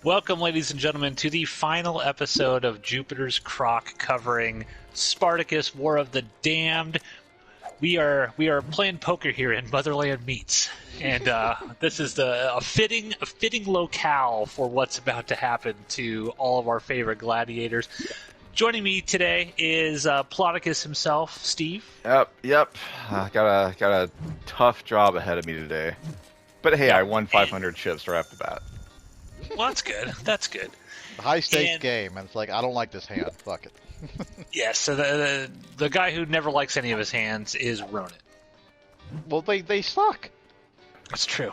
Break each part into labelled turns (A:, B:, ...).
A: Welcome, ladies and gentlemen, to the final episode of Jupiter's CROCK covering Spartacus, War of the Damned. We are playing poker here in Motherland Meets, and this is a fitting locale for what's about to happen to all of our favorite gladiators. Joining me today is Spartacus himself, Steve.
B: Yep. Got a tough job ahead of me today, but hey, I won 500 chips right off the bat.
A: Well, that's good. That's good.
C: High stakes game, and it's like, I don't like this hand. Fuck it.
A: Yeah, so the guy who never likes any of his hands is Ronan.
C: Well, they suck.
A: That's true.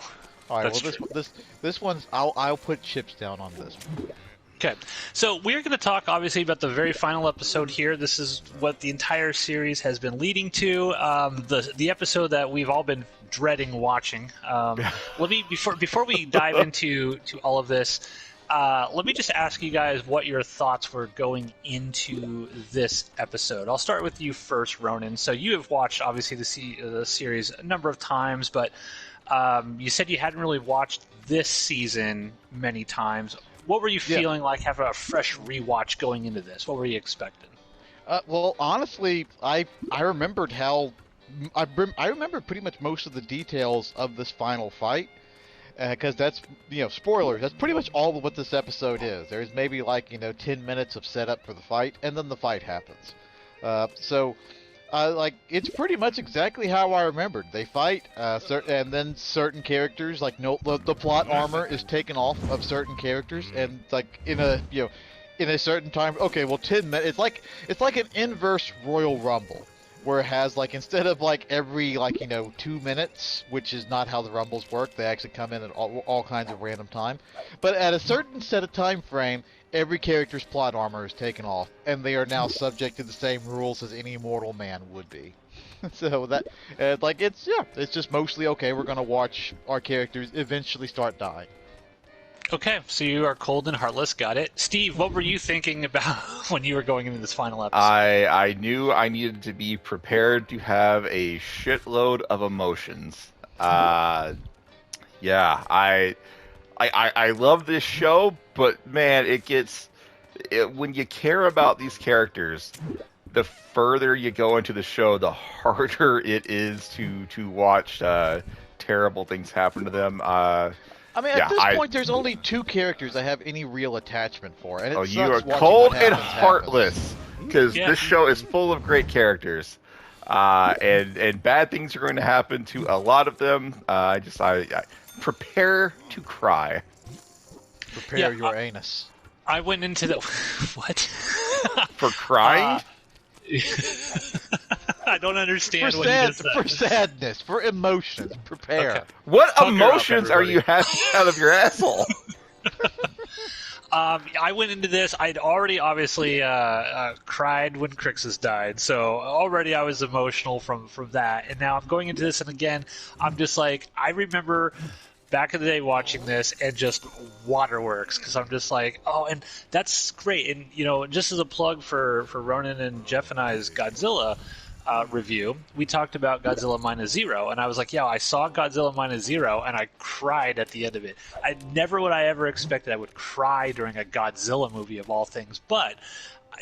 C: All right.
A: That's
C: well, this one's I'll put chips down on this one.
A: Okay, so we're going to talk obviously about the very final episode here. This is what the entire series has been leading to. The episode that we've all been dreading watching. Let me before we dive into all of this. Let me just ask you guys what your thoughts were going into this episode. I'll start with you first, Ronan. So you have watched obviously the series a number of times, but you said you hadn't really watched this season many times. What were you feeling like having a fresh rewatch going into this? What were you expecting?
C: Well, honestly, I remembered how I remember pretty much most of the details of this final fight. Because that's, spoilers, that's pretty much all of what this episode is. There's maybe 10 minutes of setup for the fight, and then the fight happens. It's pretty much exactly how I remembered. They fight, and then certain characters, the plot armor is taken off of certain characters, and in a certain time. Okay, well, 10 minutes. It's like an inverse Royal Rumble, where it has instead of every 2 minutes, which is not how the Rumbles work. They actually come in at all kinds of random time, but at a certain set of time frame, every character's plot armor is taken off, and they are now subject to the same rules as any mortal man would be. So that, it's just mostly okay. We're gonna watch our characters eventually start dying.
A: Okay, so you are cold and heartless. Got it. Steve, what were you thinking about when you were going into this final episode?
B: I knew I needed to be prepared to have a shitload of emotions. I love this show, but man, when you care about these characters, the further you go into the show, the harder it is to watch terrible things happen to them.
C: At this point, there's only two characters I have any real attachment for, and
B: you are cold and heartless, because this show is full of great characters, and bad things are going to happen to a lot of them. I prepare to cry.
C: Prepare your anus.
A: I went into the what
B: for crying.
A: I don't understand
C: for
A: what you just said.
C: For sadness, for emotions, prepare.
A: Okay.
B: What emotions are you having out of your asshole?
A: I went into this. I'd already obviously cried when Crixus died, so already I was emotional from that. And now I'm going into this, and again, I'm just like, I remember back in the day watching this and just waterworks, because I'm just like, oh, and that's great. And just as a plug for Ronan and Jeff and I's Godzilla review, we talked about Godzilla Minus Zero, and I was like, yeah, I saw Godzilla Minus Zero, and I cried at the end of it. I never would I ever expected I would cry during a Godzilla movie of all things, but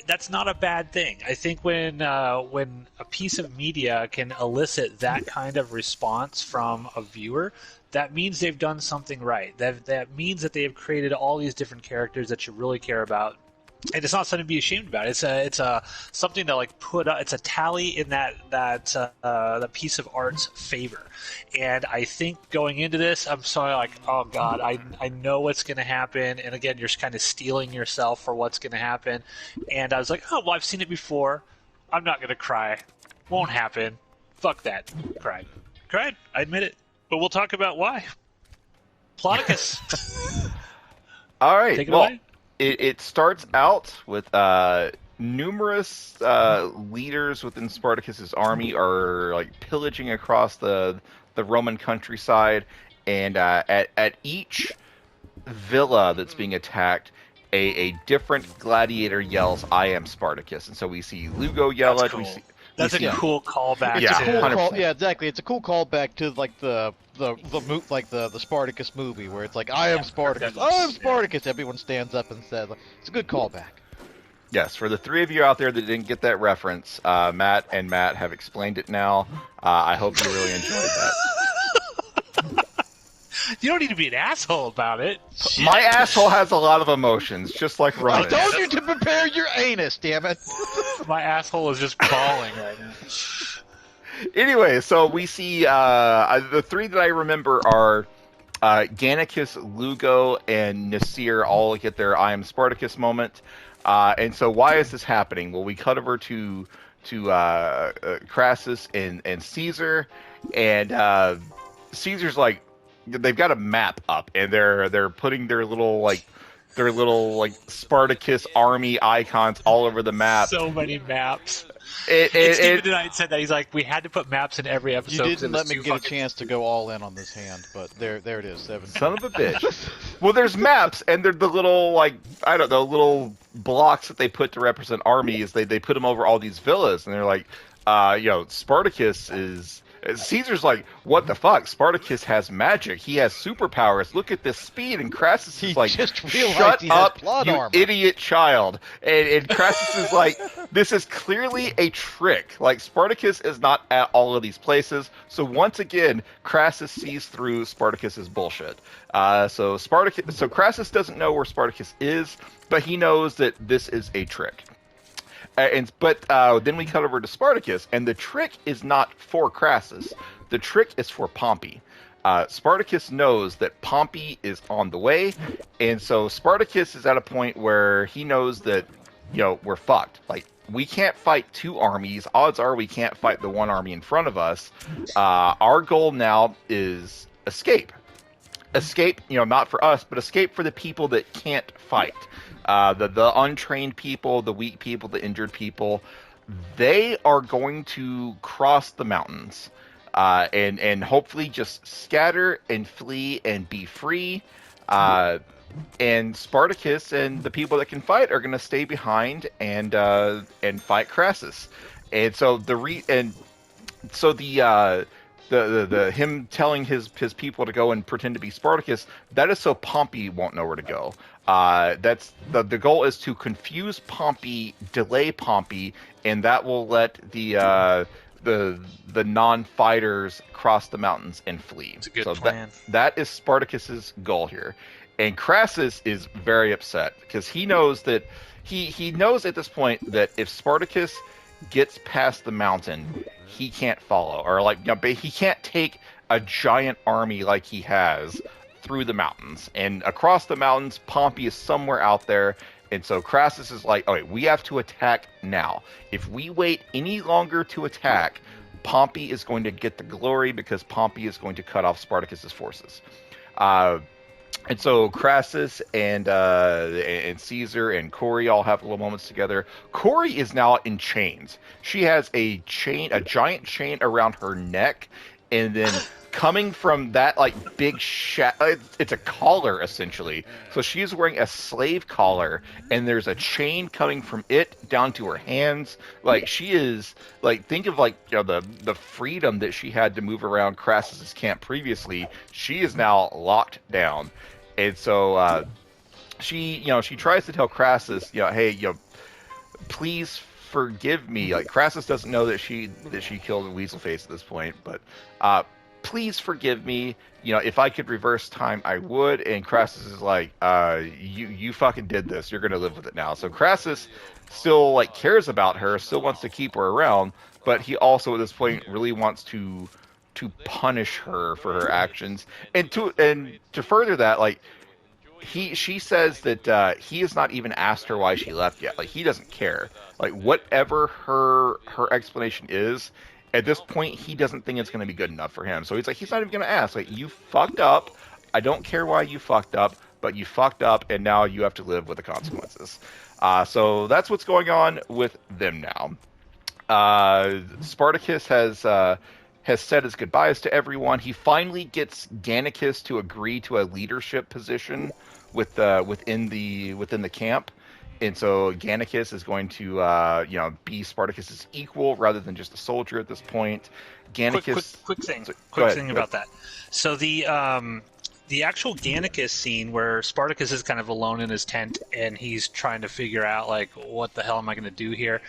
A: that's not a bad thing. I think when a piece of media can elicit that kind of response from a viewer, that means they've done something right. That means that they have created all these different characters that you really care about. And it's not something to be ashamed about. It's a something to put up. It's a tally in that piece of art's favor. And I think going into this, I'm sorry, oh god, I know what's going to happen. And again, you're kind of steeling yourself for what's going to happen. And I was like, oh well, I've seen it before. I'm not going to cry. Won't happen. Fuck that. Cried. I admit it. But we'll talk about why. Spartacus.
B: All right.
A: Take it away.
B: It starts out with numerous leaders within Spartacus's army are pillaging across the Roman countryside, and at each villa that's being attacked, a different gladiator yells, "I am Spartacus." And so we see Lugo yell it.
A: Cool. That's a cool callback.
C: It's
B: Yeah,
C: a cool
B: 100%.
C: call. Yeah, exactly. It's a cool callback to like the Spartacus movie where it's like, I am Spartacus. I am Spartacus. Everyone stands up and says, it's a good callback.
B: Yes, for the three of you out there that didn't get that reference, Matt and Matt have explained it now. I hope you really enjoyed that.
A: You don't need to be an asshole about it.
B: My asshole has a lot of emotions, just like
C: I
B: Ron's.
C: told you to prepare your anus, damn it.
A: My asshole is just bawling right now.
B: Anyway, so we see the three that I remember are Gannicus, Lugo, and Nasir all get their I am Spartacus moment. And so why is this happening? Well, we cut over to Crassus and Caesar, and Caesar's like, they've got a map up, and they're putting their little Spartacus army icons all over the map.
A: So many maps.
B: Steven
A: tonight said that he's like, we had to put maps in every episode.
C: You didn't let me get a chance to go all in on this hand, but there it is. 7.
B: Son of a bitch. Well, there's maps, and they're the little, little blocks that they put to represent armies. They put them over all these villas, and they're like, Spartacus is... Caesar's like, what the fuck? Spartacus has magic. He has superpowers. Look at this speed. And Crassus is like, shut up, you idiot child. And Crassus is like, this is clearly a trick. Like, Spartacus is not at all of these places. So once again, Crassus sees through Spartacus's bullshit. So Crassus doesn't know where Spartacus is, but he knows that this is a trick. But then we cut over to Spartacus, and the trick is not for Crassus. The trick is for Pompey. Spartacus knows that Pompey is on the way, and so Spartacus is at a point where he knows that, we're fucked. Like, we can't fight two armies. Odds are we can't fight the one army in front of us. Our goal now is escape. Escape, not for us, but escape for the people that can't fight. The untrained people, the weak people, the injured people, they are going to cross the mountains and hopefully just scatter and flee and be free. And Spartacus and the people that can fight are going to stay behind and fight Crassus. And so the him telling his people to go and pretend to be Spartacus, that is so Pompey won't know where to go. That's the goal is to confuse Pompey, delay Pompey, and that will let the non-fighters cross the mountains and flee.
A: It's a good plan.
B: That is Spartacus's goal here. And Crassus is very upset because he knows that he knows at this point that if Spartacus gets past the mountain, he can't follow, or he can't take a giant army like he has through the mountains. And across the mountains, Pompey is somewhere out there. And so Crassus is like, okay, we have to attack now. If we wait any longer to attack, Pompey is going to get the glory because Pompey is going to cut off Spartacus's forces. And so Crassus and Caesar and Corey all have little moments together. Corey is now in chains. She has a giant chain around her neck, and then coming from that big it's a collar essentially. So she's wearing a slave collar, and there's a chain coming from it down to her hands. She is think of the freedom that she had to move around Crassus's camp previously. She is now locked down. And so she tries to tell Crassus, hey, please forgive me. Crassus doesn't know that she killed Weaselface at this point, but please forgive me. If I could reverse time, I would. And Crassus is like, you fucking did this. You're gonna live with it now. So Crassus still cares about her, still wants to keep her around, but he also at this point really wants to punish her for her actions. And to further that, she says that he has not even asked her why she left yet. He doesn't care. Whatever her explanation is, at this point he doesn't think it's going to be good enough for him. So he's not even going to ask. You fucked up. I don't care why you fucked up, but you fucked up, and now you have to live with the consequences. So that's what's going on with them now. Spartacus has said his goodbyes to everyone. He finally gets Gannicus to agree to a leadership position within the camp, And so Gannicus is going to, be Spartacus's equal rather than just a soldier at this point. Gannicus.
A: Quick thing.
B: So, go
A: Quick
B: ahead.
A: thing about that. So the actual Gannicus scene where Spartacus is kind of alone in his tent and he's trying to figure out like what the hell am I going to do here,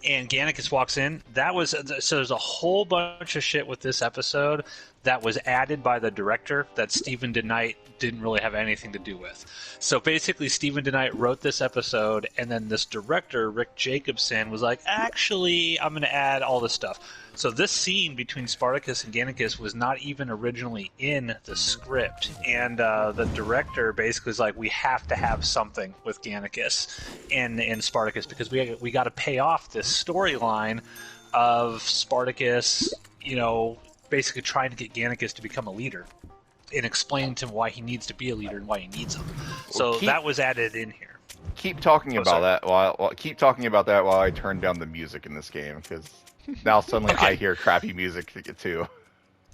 A: and Gannicus walks in. So there's a whole bunch of shit with this episode that was added by the director that Stephen DeKnight didn't really have anything to do with. So basically, Stephen DeKnight wrote this episode, and then this director, Rick Jacobson, was like, actually, I'm going to add all this stuff. So this scene between Spartacus and Gannicus was not even originally in the script, and the director basically was like, we have to have something with Gannicus and Spartacus because we got to pay off this storyline of Spartacus, basically trying to get Gannicus to become a leader and explain to him why he needs to be a leader and why he needs him. So that was added in here.
B: Keep talking about that while I turn down the music in this game, because now suddenly I hear crappy music too.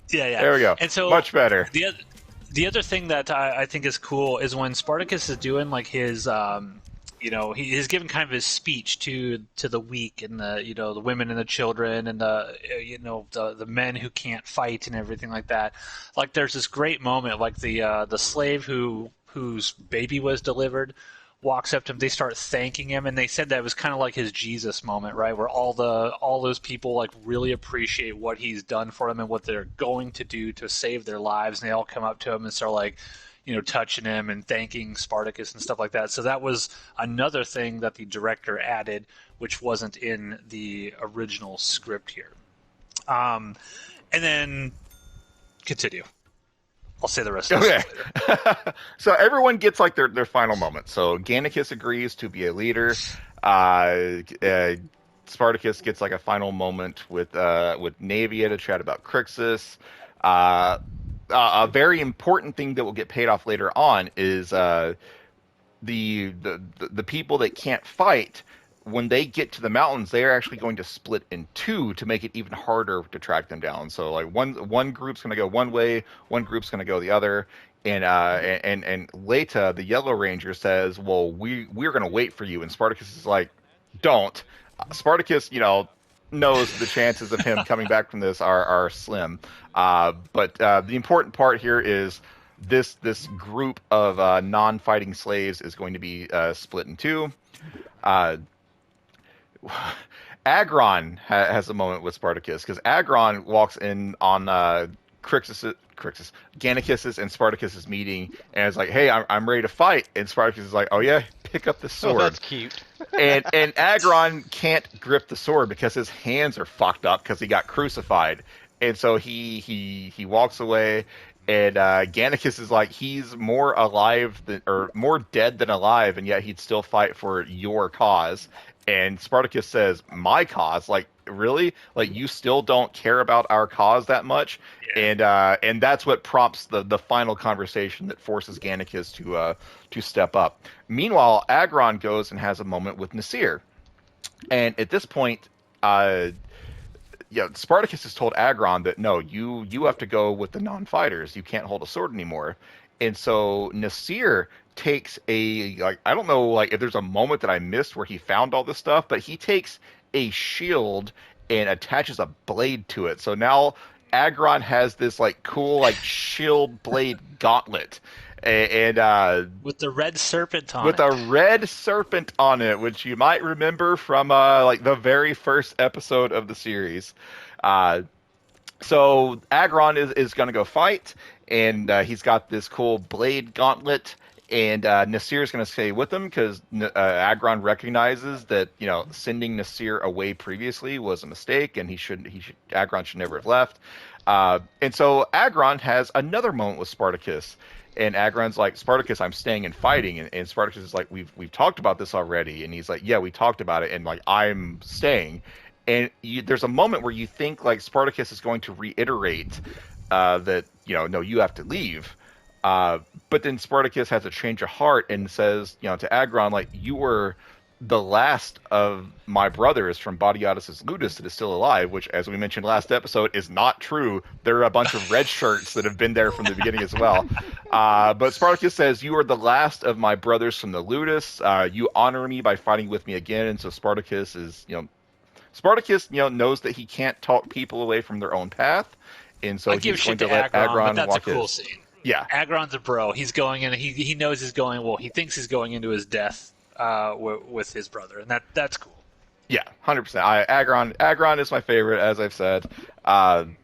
A: Yeah.
B: There we go.
A: And so
B: much better.
A: The other thing that I think is cool is when Spartacus is doing like his he's giving kind of his speech to the weak and the women and the children and the men who can't fight and everything like that. Like there's this great moment, like the slave whose baby was delivered walks up to him. They start thanking him, and they said that it was kind of like his Jesus moment, right? Where all those people like really appreciate what he's done for them and what they're going to do to save their lives, and they all come up to him and start like touching him and thanking Spartacus and stuff like that. So that was another thing that the director added, which wasn't in the original script here. And then continue. I'll say the rest of this later.
B: So everyone gets like their final moment. So Gannicus agrees to be a leader. Spartacus gets like a final moment with Naevia to chat about Crixus. A very important thing that will get paid off later on is the people that can't fight. When they get to the mountains, they are actually going to split in two to make it even harder to track them down. So like one group's going to go one way, one group's going to go the other. And Leta, the Yellow Ranger, says, "Well, we're going to wait for you." And Spartacus is like, "Don't." Spartacus, knows the chances of him coming back from this are slim. But the important part here is this group of non-fighting slaves is going to be split in two. Agron has a moment with Spartacus, because Agron walks in on Gannicus's and Spartacus's meeting and is like, "Hey, I'm ready to fight." And Spartacus is like, "Oh yeah, pick up the sword."
C: Oh, that's cute.
B: and Agron can't grip the sword because his hands are fucked up because he got crucified, and so he walks away. And Gannicus is like, he's more more dead than alive, and yet he'd still fight for your cause. And Spartacus says, "My cause? Like, really? Like, you still don't care about our cause that much?" Yeah. And that's what prompts the final conversation that forces Gannicus to step up. Meanwhile, Agron goes and has a moment with Nasir. And at this point, Spartacus has told Agron that, no, you have to go with the non-fighters. You can't hold a sword anymore. And so Nasir takes I don't know if there's a moment that I missed where he found all this stuff, but he takes a shield and attaches a blade to it. So now Agron has this cool shield blade gauntlet. And
A: with the red serpent on
B: with
A: it.
B: a red serpent on it, which you might remember from the very first episode of the series. So Agron is going to go fight, and he's got this cool blade gauntlet, and Nasir is going to stay with him because Agron recognizes that sending Nasir away previously was a mistake, and Agron should never have left. And so Agron has another moment with Spartacus. And Agron's like, "Spartacus, I'm staying and fighting." And Spartacus is like, we've talked about this already. And he's like, "Yeah, we talked about it. And I'm staying." And there's a moment where you think Spartacus is going to reiterate that, no, you have to leave. But then Spartacus has a change of heart and says, to Agron, you were the last of my brothers from Bodiatus' Ludus that is still alive, which, as we mentioned last episode, is not true. There are a bunch of red shirts that have been there from the beginning as well. But Spartacus says, "You are the last of my brothers from the Ludus. You honor me by fighting with me again." And so Spartacus is, knows that he can't talk people away from their own path, and so
A: I give
B: he's going
A: shit
B: to
A: to
B: let
A: Agron, but
B: Agron
A: that's a
B: walk
A: cool
B: his.
A: scene.
B: Yeah,
A: Agron's a bro. He's going in. He knows he's going. Well, he thinks he's going into his death with his brother, and that's cool.
B: yeah, 100%. Agron is my favorite, as I've said. And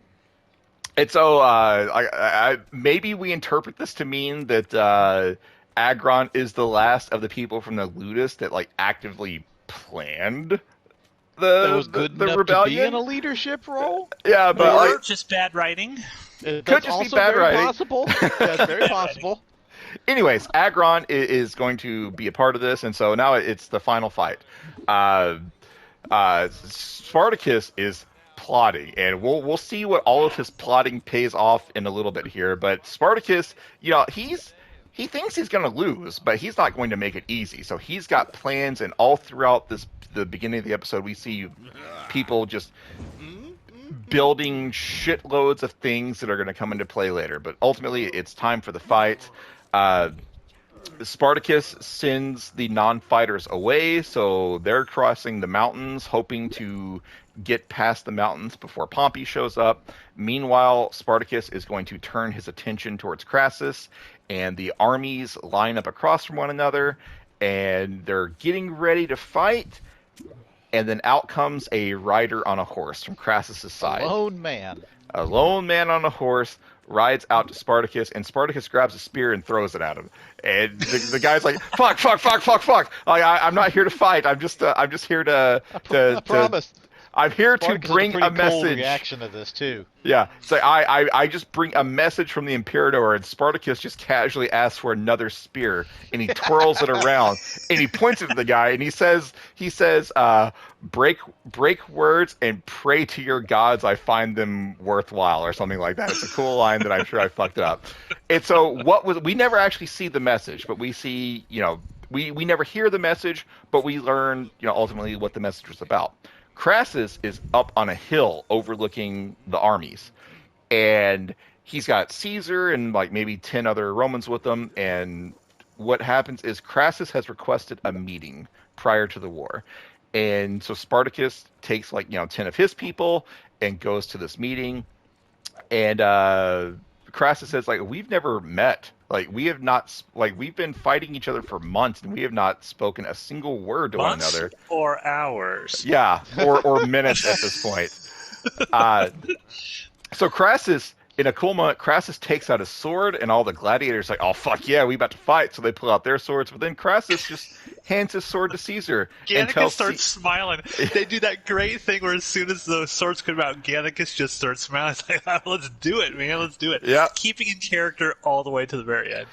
B: so maybe we interpret this to mean that Agron is the last of the people from the Ludus that like actively planned
C: That was good
B: the
C: enough
B: rebellion.
C: to be in a leadership role.
B: Yeah, but
A: Or
B: like,
A: just bad writing.
C: That's
B: just be
C: also
B: bad
C: very
B: writing.
C: possible. That's very possible.
B: anyways, Agron is going to be a part of this, and so now it's the final fight. Spartacus is plotting, and we'll see what all of his plotting pays off in a little bit here. But Spartacus, he thinks he's going to lose, but he's not going to make it easy. So he's got plans, and all throughout the beginning of the episode, we see people just building shitloads of things that are going to come into play later. But ultimately, it's time for the fight. Spartacus sends the non-fighters away, so they're crossing the mountains, hoping to get past the mountains before Pompey shows up. Meanwhile, Spartacus is going to turn his attention towards Crassus, and the armies line up across from one another, and they're getting ready to fight. And then out comes a rider on a horse from Crassus' side.
C: Lone man.
B: A lone man on a horse rides out to Spartacus, and Spartacus grabs a spear and throws it at him. And the guy's like, "Fuck! I'm not here to fight. I'm just here to
C: I promise.
B: I'm here to
C: Spartacus
B: bring
C: has a
B: a
C: pretty cold
B: message."
C: reaction to this too.
B: Yeah, it's like I just bring a message from the Imperator, and Spartacus just casually asks for another spear, and he twirls it around, and he points it at the guy, and he says, break words and pray to your gods I find them worthwhile, or something like that. It's a cool line that I'm sure I fucked up. And so we never actually see the message, but we see, we never hear the message, but we learn, ultimately what the message was about. Crassus is up on a hill overlooking the armies, and he's got Caesar and like maybe 10 other Romans with him. And what happens is Crassus has requested a meeting prior to the war. And so Spartacus takes 10 of his people and goes to this meeting. And Crassus says, we've never met. We have not, we've been fighting each other for months, and we have not spoken a single word to one another.
A: Or hours.
B: Yeah, or minutes at this point. So Crassus, in a cool moment, Crassus takes out his sword, and all the gladiators are like, "Oh, fuck yeah, we about to fight." So they pull out their swords, but then Crassus just hands his sword to Caesar.
A: Gannicus starts smiling. They do that great thing where as soon as the swords come out, Gannicus just starts smiling. It's like, oh, let's do it, man. Let's do it.
B: Yeah.
A: Keeping in character all the way to the very end.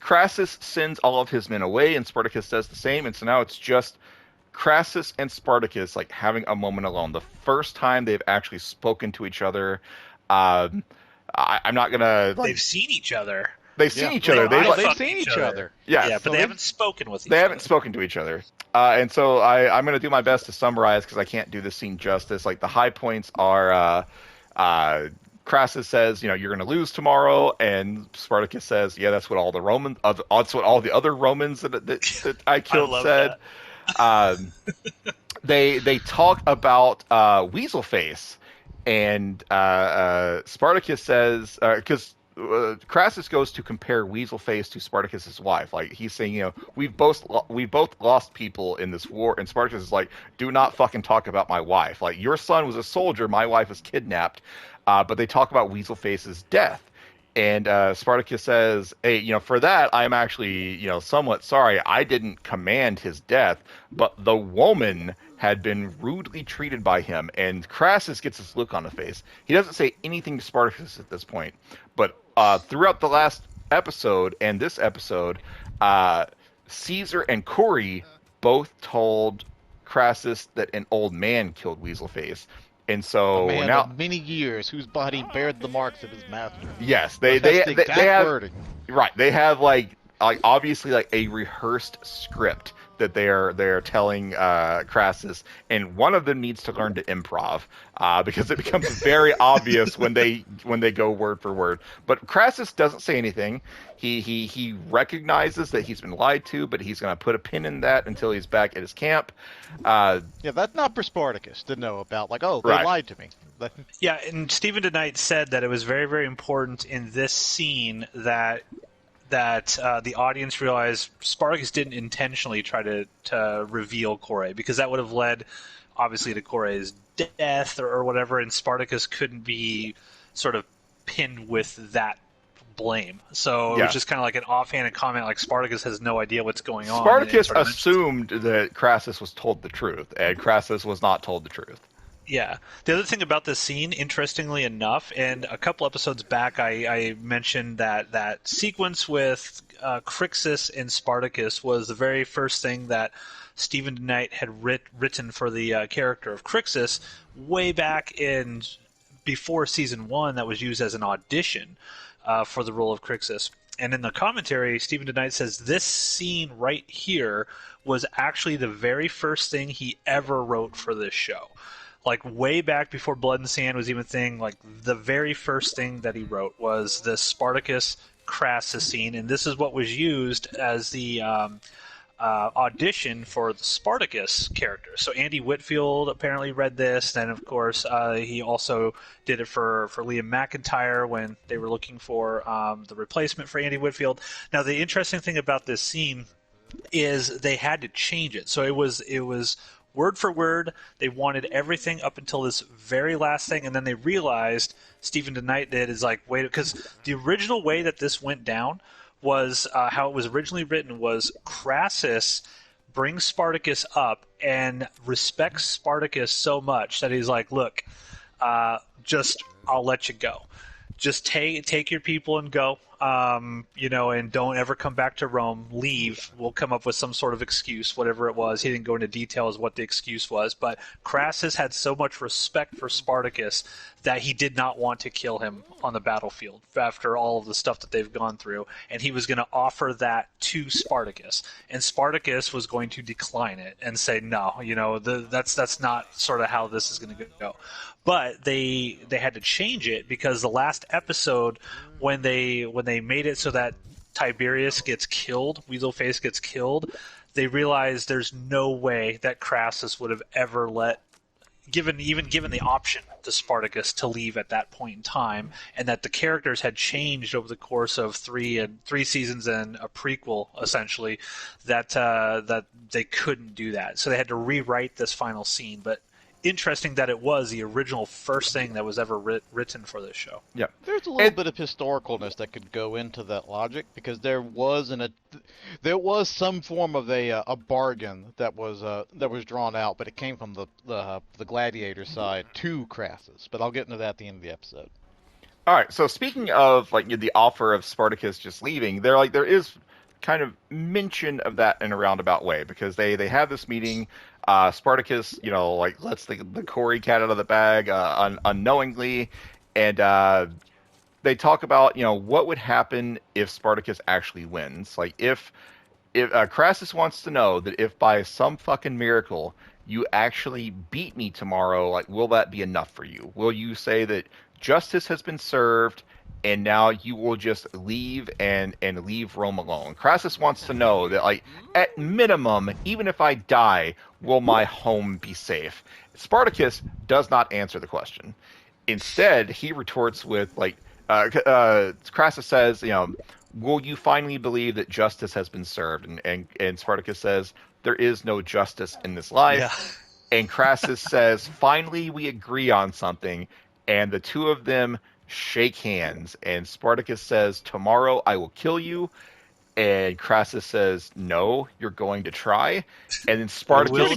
B: Crassus sends all of his men away, and Spartacus does the same. And so now it's just Crassus and Spartacus having a moment alone. The first time they've actually spoken to each other. I'm not gonna.
A: They've seen each other.
B: They've seen each other.
C: They've seen each other.
B: Yeah,
A: but
B: so
A: they haven't spoken with each
B: other. They
A: other.
B: haven't spoken to each other. And so I'm going to do my best to summarize because I can't do this scene justice. The high points are Crassus says, you're going to lose tomorrow, and Spartacus says, yeah, that's what all the Romans, that's what all the other Romans that I killed said. They talk about Weaselface, and Spartacus says, because Crassus goes to compare Weaselface to Spartacus's wife. He's saying, we've both lost people in this war, and Spartacus is like, do not fucking talk about my wife. Your son was a soldier, my wife was kidnapped. But they talk about Weaselface's death. And Spartacus says, hey, for that, I'm actually, somewhat sorry. I didn't command his death, but the woman had been rudely treated by him. And Crassus gets this look on the face. He doesn't say anything to Spartacus at this point. But throughout the last episode and this episode, Caesar and Corey both told Crassus that an old man killed Weaselface. And so
C: a man
B: now,
C: of many years whose body bared the marks of his master.
B: Yes, they have
C: wording.
B: Right, they have like obviously like a rehearsed script that they're telling Crassus, and one of them needs to learn to improv because it becomes very obvious when they go word for word. But Crassus doesn't say anything. He recognizes that he's been lied to, but he's going to put a pin in that until he's back at his camp.
C: Yeah, that's not for Spartacus to know about. Like, oh, they
B: Right.
C: lied to me.
A: Yeah, and Stephen DeKnight said that it was very, very important in this scene that the audience realized Spartacus didn't intentionally try to reveal Kore, because that would have led, obviously, to Kore's death or whatever, and Spartacus couldn't be sort of pinned with that blame. So it was just kind of like an offhanded comment, like Spartacus has no idea what's going on.
B: Spartacus
A: sort of
B: assumed that Crassus was told the truth, and Crassus was not told the truth.
A: Yeah. The other thing about this scene, interestingly enough, and a couple episodes back, I mentioned that sequence with Crixus and Spartacus was the very first thing that Stephen DeKnight had written for the character of Crixus way back in before season 1. That was used as an audition for the role of Crixus. And in the commentary, Stephen DeKnight says this scene right here was actually the very first thing he ever wrote for this show. Like way back before Blood and Sand was even a thing, like the very first thing that he wrote was the Spartacus Crassus scene, and this is what was used as the audition for the Spartacus character. So Andy Whitfield apparently read this, and of course he also did it for Liam McIntyre when they were looking for the replacement for Andy Whitfield. Now the interesting thing about this scene is they had to change it. So it was word for word. They wanted everything up until this very last thing, and then they realized, Stephen DeKnight did, is like, wait, because the original way that this went down was how it was originally written was Crassus brings Spartacus up and respects Spartacus so much that he's like, look, I'll let you go. Just take your people and go. And don't ever come back to Rome. Leave. We'll come up with some sort of excuse, whatever it was. He didn't go into details what the excuse was, but Crassus had so much respect for Spartacus that he did not want to kill him on the battlefield after all of the stuff that they've gone through, and he was going to offer that to Spartacus, and Spartacus was going to decline it and say, no, that's not sort of how this is going to go. But they had to change it because the last episode, when they made it so that Tiberius gets killed, Weaselface gets killed, they realized there's no way that Crassus would have ever given the option to Spartacus to leave at that point in time, and that the characters had changed over the course of three seasons and a prequel, essentially, that they couldn't do that. So they had to rewrite this final scene. But interesting that it was the original first thing that was ever written for this show.
B: Yeah,
C: there's a little bit of historicalness that could go into that logic, because there was some form of a bargain that was drawn out, but it came from the gladiator side to Crassus. But I'll get into that at the end of the episode.
B: All right. So speaking of like the offer of Spartacus just leaving, there is kind of mention of that in a roundabout way, because they have this meeting. Spartacus, lets the Corey cat out of the bag unknowingly, and they talk about what would happen if Spartacus actually wins. Like if Crassus wants to know that if by some fucking miracle you actually beat me tomorrow, like will that be enough for you? Will you say that justice has been served and now you will just leave and leave Rome alone? Crassus wants to know that, like, at minimum, even if I die, will my home be safe? Spartacus does not answer the question. Instead, he retorts with, Crassus says, will you finally believe that justice has been served? And Spartacus says, there is no justice in this life. Yeah. And Crassus says, finally we agree on something. And the two of them shake hands, and Spartacus says, tomorrow I will kill you, and Crassus says, no, you're going to try. And then Spartacus
C: That's a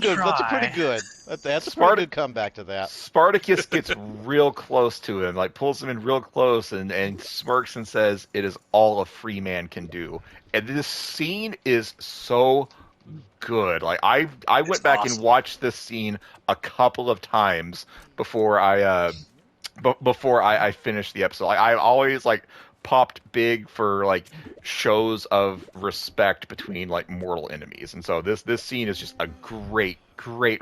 C: pretty good comeback to that.
B: Spartacus gets real close to him, like pulls him in real close, and smirks and says, it is all a free man can do. And this scene is so good. Like I went back and watched this scene a couple of times before I finished the episode. I always popped big for like shows of respect between like mortal enemies, and so this scene is just a great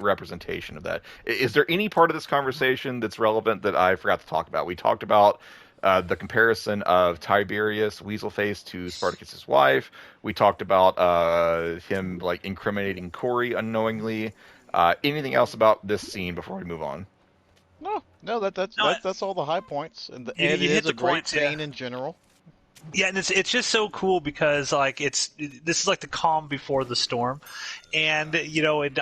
B: representation of that. Is there any part of this conversation that's relevant that I forgot to talk about? We talked about the comparison of Tiberius Weaselface to Spartacus's wife. We talked about him like incriminating Corey unknowingly. Anything else about this scene before we move on?
C: No, that's all the high points, and
A: You
C: it
A: hit
C: is
A: the
C: a great
A: points, yeah.
C: scene in general.
A: Yeah, and it's just so cool because like this is like the calm before the storm, and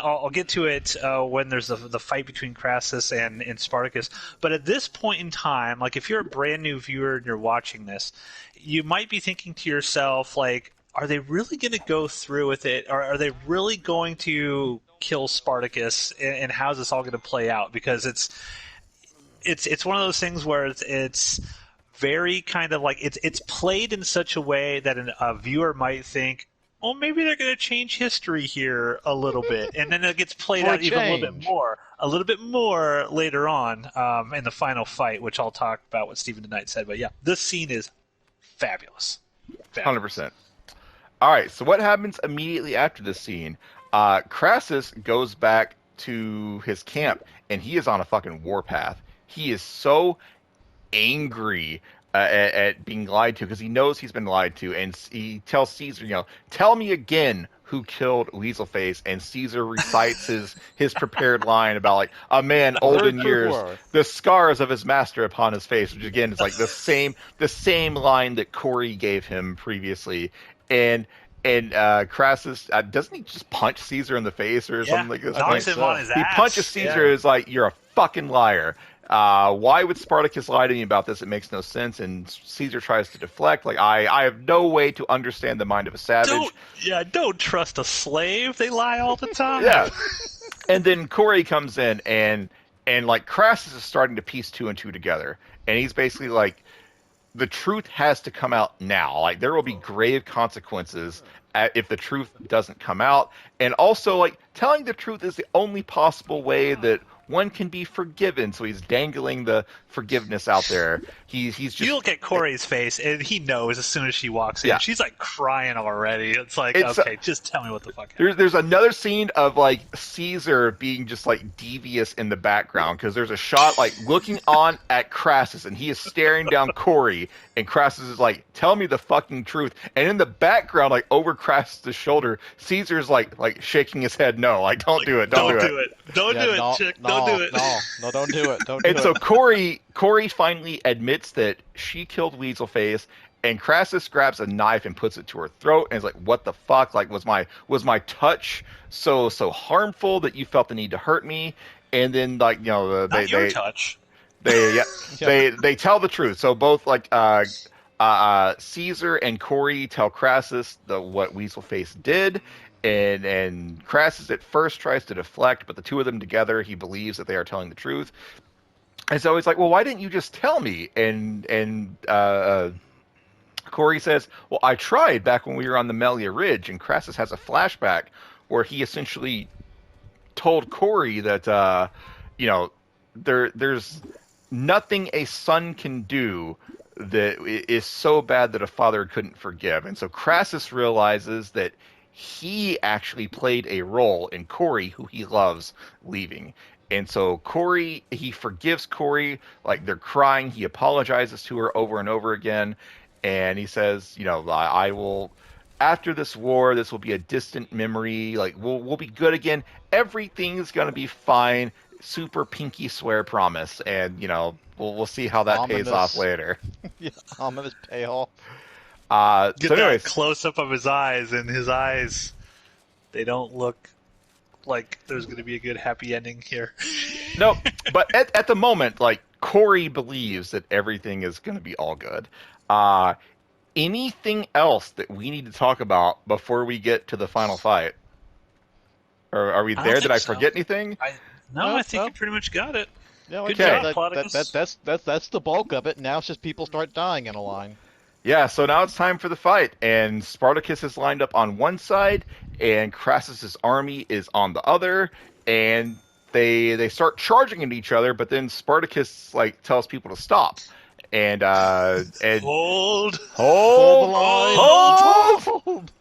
A: I'll get to it when there's the fight between Crassus and Spartacus. But at this point in time, like if you're a brand new viewer and you're watching this, you might be thinking to yourself like, are they really going to go through with it, or are they really going to kill Spartacus, and how's this all going to play out? Because it's one of those things where it's very kind of like it's played in such a way that a viewer might think, oh, maybe they're going to change history here a little bit, and then it gets played out even a little bit more later on in the final fight, which I'll talk about what Stephen tonight said. But yeah, this scene is fabulous.
B: 100%. All right, so what happens immediately after this scene? Crassus goes back to his camp, and he is on a fucking warpath. He is so angry at being lied to because he knows he's been lied to, and he tells Caesar, tell me again who killed Weaselface, and Caesar recites his prepared line about like a man old in years, the scars of his master upon his face, which again is like the same line that Corey gave him previously, and Crassus doesn't he just punch Caesar in the face or something like this?
A: Knocks him on his ass.
B: He punches Caesar. Is like, you're a fucking liar. Why would Spartacus lie to me about this? It makes no sense. And Caesar tries to deflect. Like, I have no way to understand the mind of a savage.
A: Don't trust a slave. They lie all the time.
B: Yeah. And then Corey comes in, and like Crassus is starting to piece two and two together. And he's basically like, the truth has to come out now. Like, there will be grave consequences if the truth doesn't come out. And also, like, telling the truth is the only possible way that one can be forgiven. So he's dangling the forgiveness out there. He's just. You
A: look at Corey's face, and he knows as soon as she walks in.
B: Yeah.
A: She's like crying already. It's like, okay, just tell me what the fuck happened.
B: There's another scene of like Caesar being just like devious in the background, because there's a shot like looking on at Crassus, and he is staring down Corey, and Crassus is like, tell me the fucking truth. And in the background, like over Crassus' shoulder, Caesar's like shaking his head, no, like don't do it, don't do it.
A: Don't do it, chick. Don't do it.
C: No, don't do it. Don't do it.
B: And so Corey finally admits that she killed Weaselface, and Crassus grabs a knife and puts it to her throat, and is like, what the fuck? Like, was my touch so harmful that you felt the need to hurt me? And then like,
A: your touch.
B: They tell the truth. So both like Caesar and Corey tell Crassus what Weaselface did. And Crassus at first tries to deflect, but the two of them together, he believes that they are telling the truth. And so he's like, well, why didn't you just tell me? And Corey says, well, I tried back when we were on the Melia Ridge. And Crassus has a flashback where he essentially told Corey that, there's nothing a son can do that is so bad that a father couldn't forgive. And so Crassus realizes that he actually played a role in Corey, who he loves, leaving. And so Corey, he forgives Corey, like they're crying. He apologizes to her over and over again. And he says, I will, after this war, this will be a distant memory. Like we'll be good again. Everything's going to be fine. Super pinky swear promise. And, we'll see how that pays off later.
C: Yeah, ominous payoff.
A: Get
B: so anyways,
A: that close up of his eyes, and his eyes, they don't look like there's going to be a good happy ending here.
B: No, but at the moment, like Corey believes that everything is going to be all good. Anything else that we need to talk about before we get to the final fight? Or are we there? Did I forget anything?
A: I think you pretty much got it.
C: Yeah,
A: good job,
C: that's the bulk of it. Now it's just people start dying in a line.
B: Yeah, so now it's time for the fight, and Spartacus is lined up on one side, and Crassus's army is on the other, and they start charging at each other, but then Spartacus tells people to stop, and
A: Hold.
C: Hold the line.
B: hold.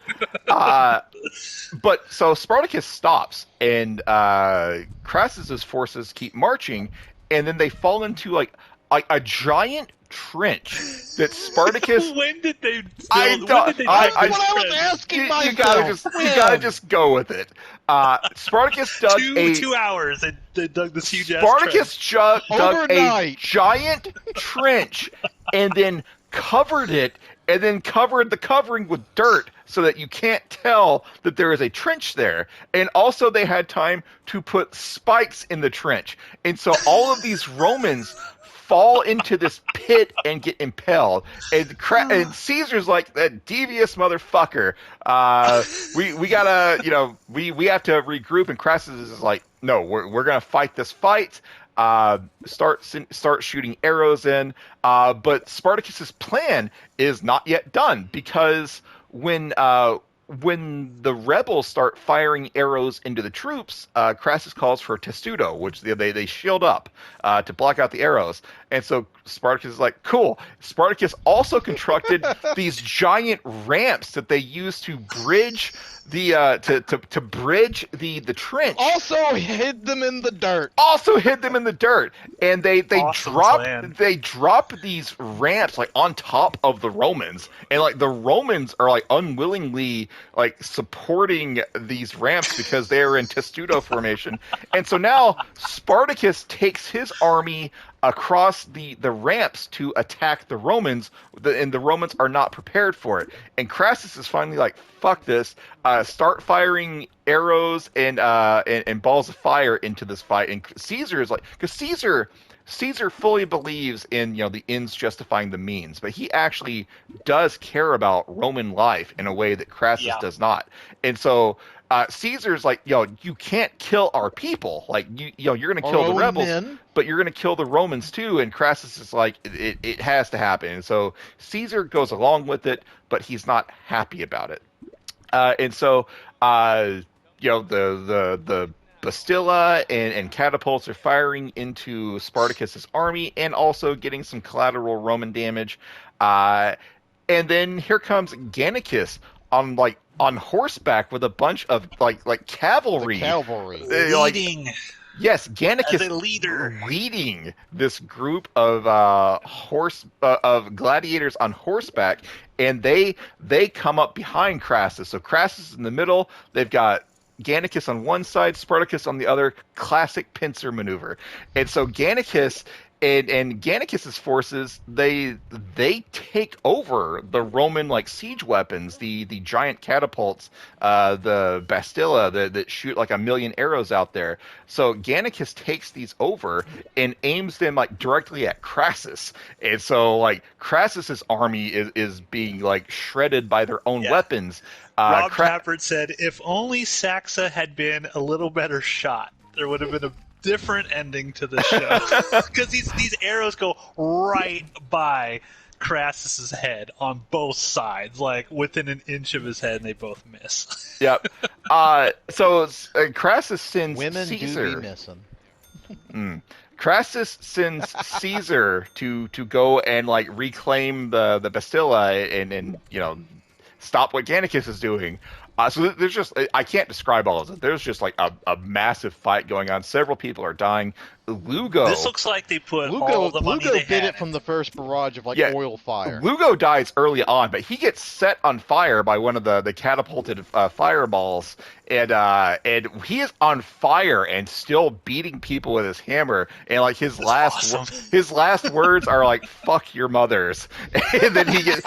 B: But so Spartacus stops, and Crassus's forces keep marching, and then they fall into like a giant trench that Spartacus.
A: When did they?
B: I
A: When
B: don't-
A: did they?
C: That's
B: I-
C: what I was asking
B: You
C: myself.
B: gotta just go with it. Spartacus dug a
A: 2 hours. They dug this huge
B: Spartacus dug a
C: Overnight.
B: giant trench and then covered it, and then covered the covering with dirt so that you can't tell that there is a trench there. And also they had time to put spikes in the trench. And so all of these Romans fall into this pit and get impaled. And Caesar's like, that devious motherfucker. We gotta, we have to regroup. And Crassus is like, no, we're gonna fight this fight. Start shooting arrows in. But Spartacus's plan is not yet done, because when the rebels start firing arrows into the troops, Crassus calls for testudo, which they shield up to block out the arrows. And so Spartacus is like, cool. Spartacus also constructed these giant ramps that they use to bridge the trench.
C: Also hid them in the dirt.
B: And they
A: Awesome
B: drop these ramps like on top of the Romans, and like the Romans are like unwillingly like supporting these ramps because they are in testudo formation. And so now Spartacus takes his army across the ramps to attack the Romans, and the Romans are not prepared for it. And Crassus is finally like, fuck this, start firing arrows and balls of fire into this fight. And Caesar is like, because Caesar fully believes in, the ends justifying the means, but he actually does care about Roman life in a way that Crassus does not. And so Caesar's like, you can't kill our people. Like, you're going to kill the rebels, but you're going to kill the Romans too. And Crassus is like, it has to happen. And so Caesar goes along with it, but he's not happy about it. And so, the Bastilla and catapults are firing into Spartacus's army, and also getting some collateral Roman damage. And then here comes Gannicus on horseback with a bunch of like cavalry.
C: The cavalry.
A: Leading.
B: Yes, Gannicus
A: As a leader,
B: leading this group of of gladiators on horseback, and they come up behind Crassus. So Crassus is in the middle. They've got Gannicus on one side, Spartacus on the other. Classic pincer maneuver. And so Gannicus and Gannicus's forces, they take over the Roman siege weapons, the giant catapults, the Bastilla that shoot like 1,000,000 arrows out there. So Gannicus takes these over and aims them directly at Crassus. And so Crassus's army is being shredded by their own weapons.
A: Rob Tappert said, if only Saxa had been a little better shot, there would have been a different ending to the show, because these arrows go right by Crassus's head on both sides, within an inch of his head, and they both miss.
B: Yep. So Crassus sends
C: Women
B: Caesar.
C: do be missing.
B: Crassus sends Caesar to go and reclaim the Bastilla and stop what Gannicus is doing. So there's just, I can't describe all of it. There's just a massive fight going on. Several people are dying. Lugo.
A: This looks like they put all the money
C: Lugo
A: they
C: did
A: had
C: it from the first barrage of oil fire.
B: Lugo dies early on, but he gets set on fire by one of the catapulted fireballs, and he is on fire and still beating people with his hammer. And his last words are "fuck your mothers," and then he gets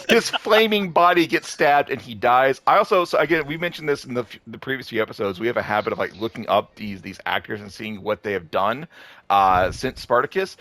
B: his flaming body gets stabbed and he dies. So again, we mentioned this in the previous few episodes. We have a habit of looking up these actors and seeing what they have done since Spartacus.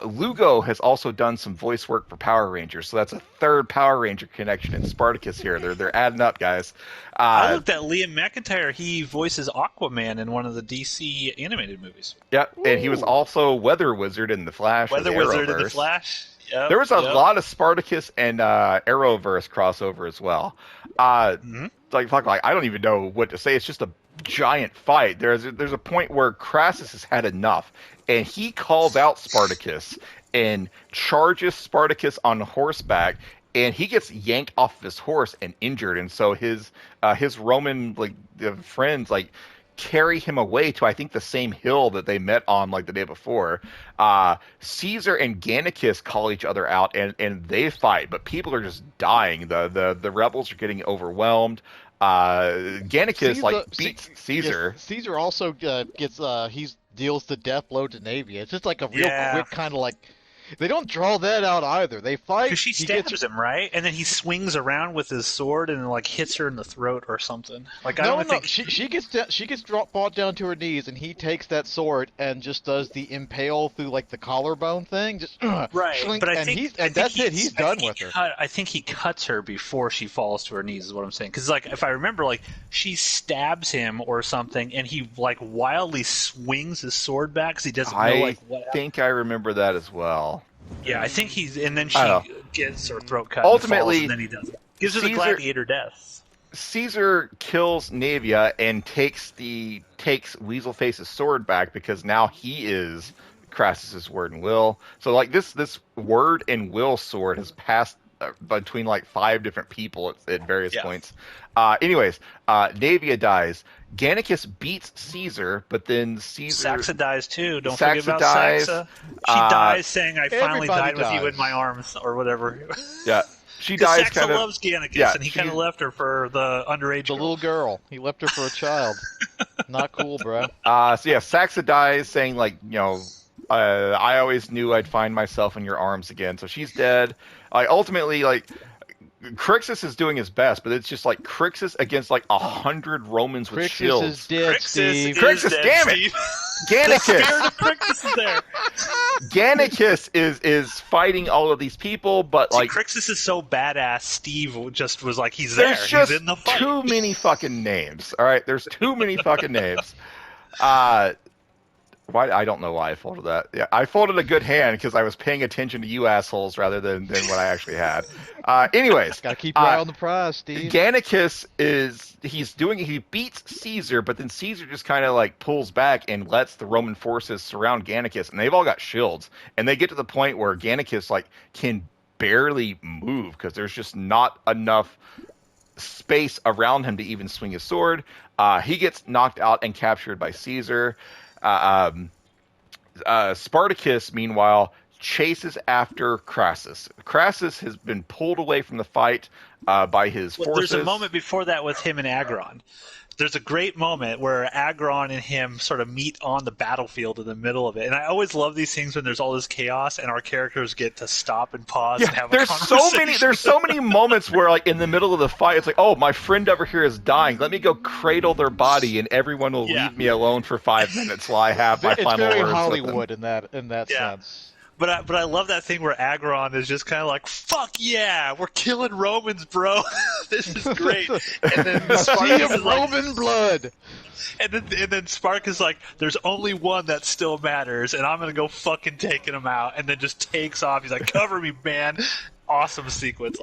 B: Lugo has also done some voice work for Power Rangers, so that's a third Power Ranger connection in Spartacus here. They're adding up, guys.
A: I looked at Liam McIntyre. He voices Aquaman in one of the DC animated movies.
B: Yep, and he was also Weather Wizard in the Flash.
A: Weather Wizard in the Flash. Yep,
B: there was a lot of Spartacus and Arrowverse crossover as well. I don't even know what to say. It's just a giant fight. There's a point where Crassus has had enough, and he calls out Spartacus and charges Spartacus on horseback, and he gets yanked off of his horse and injured, and so his Roman friends carry him away to I think the same hill that they met on the day before. Caesar and Gannicus call each other out, and they fight, but people are just dying. The rebels are getting overwhelmed. Gannicus beats Caesar.
C: Yes, Caesar also deals the death blow to Navia. It's just like a real quick kind of they don't draw that out either. They fight.
A: Because she stabs him, right? And then he swings around with his sword and hits her in the throat or something.
C: She gets brought down to her knees, and he takes that sword and just does the impale through the collarbone thing. Just
A: right.
C: Shlink,
A: but
C: that's it. He's done with her.
A: I think he cuts her before she falls to her knees. Is what I'm saying. Because if I remember, she stabs him or something, and he wildly swings his sword back because he doesn't know what.
B: I think I remember that as well.
A: Yeah, I think and then she gets her throat cut.
B: Ultimately,
A: and then he does it. Gives her the gladiator death.
B: Caesar kills Navia and takes Weaselface's sword back because now he is Crassus's word and will. So this word and will sword has passed between 5 different people at various points. Anyways, Navia dies. Gannicus beats Caesar, but then
A: Saxa dies too. Don't
B: Saxa
A: forget about
B: dies.
A: Saxa. She dies saying, "I finally died
C: dies.
A: with you in my arms," or whatever.
B: Yeah, she dies.
A: Saxa loves Gannicus, and he kind of left her for the underage
C: the little girl. He left her for a child. Not cool, bro.
B: Saxa dies, saying I always knew I'd find myself in your arms again. So she's dead. Ultimately, Crixus is doing his best, but it's just Crixus against 100 Romans with shields.
C: Crixus is dead, Steve.
B: Crixus, damn it! Gannicus!
A: Crixus is there.
B: Gannicus is fighting all of these people, but
A: Crixus is so badass. Steve just was he's there.
B: There's just
A: he's in the fight.
B: too many fucking names. All right, there's too many fucking names. Why? I don't know why I folded that. Yeah, I folded a good hand because I was paying attention to you assholes rather than what I actually had. Anyways,
C: gotta keep your eye on the prize, Steve.
B: Gannicus he beats Caesar, but then Caesar just kind of pulls back and lets the Roman forces surround Gannicus, and they've all got shields, and they get to the point where Gannicus can barely move because there's just not enough space around him to even swing his sword. He gets knocked out and captured by Caesar. Spartacus, meanwhile, chases after Crassus. Crassus has been pulled away from the fight by his forces.
A: There's a moment before that with him and Agron. There's a great moment where Agron and him sort of meet on the battlefield in the middle of it. And I always love these things when there's all this chaos and our characters get to stop and pause and have a conversation.
B: There's so many moments where in the middle of the fight, it's oh, my friend over here is dying. Let me go cradle their body and everyone will leave me alone for 5 minutes while I have my final words.
C: It's very
B: Hollywood
C: Hollywood in that sense.
A: But I love that thing where Agron is just kind of fuck yeah, we're killing Romans, bro. This is great. And then
C: Spartacus is Roman blood.
A: And then Spartacus is there's only one that still matters, and I'm gonna go fucking taking him out. And then just takes off. He's cover me, man. Awesome sequence.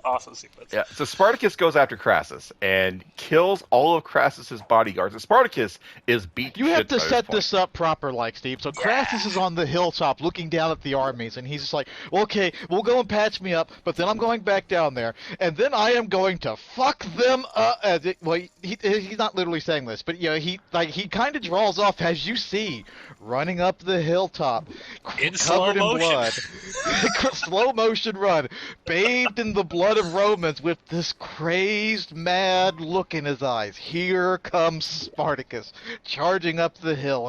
B: Yeah, so Spartacus goes after Crassus and kills all of Crassus's bodyguards. And Spartacus is beat.
C: You have to set this up proper, Steve. So Crassus is on the hilltop looking down at the armies, and he's just okay, we'll go and patch me up, but then I'm going back down there, and then I am going to fuck them up. He's not literally saying this, but he kind of draws off, as you see, running up the hilltop, covered in blood, slow motion run. Bathed in the blood of Romans with this crazed, mad look in his eyes. Here comes Spartacus, charging up the hill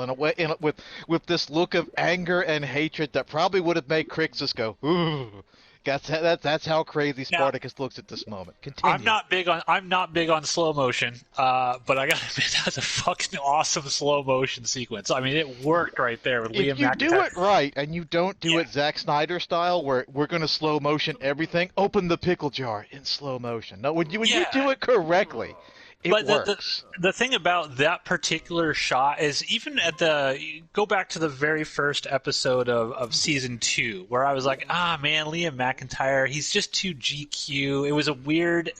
C: with this look of anger and hatred that probably would have made Crixus go, ooh. That's how crazy Spartacus looks at this moment. Continue.
A: I'm not big on slow motion, but I gotta admit that's a fucking awesome slow motion sequence. I mean, it worked right there with Liam McIntyre.
C: If you do it right and you don't do it Zack Snyder style, where we're gonna slow motion everything, open the pickle jar in slow motion. No, when you do it correctly, It
A: But
C: works.
A: the thing about that particular shot is even go back to the very first episode of season 2, where I was like, man, Liam McIntyre, he's just too GQ. It was a weird,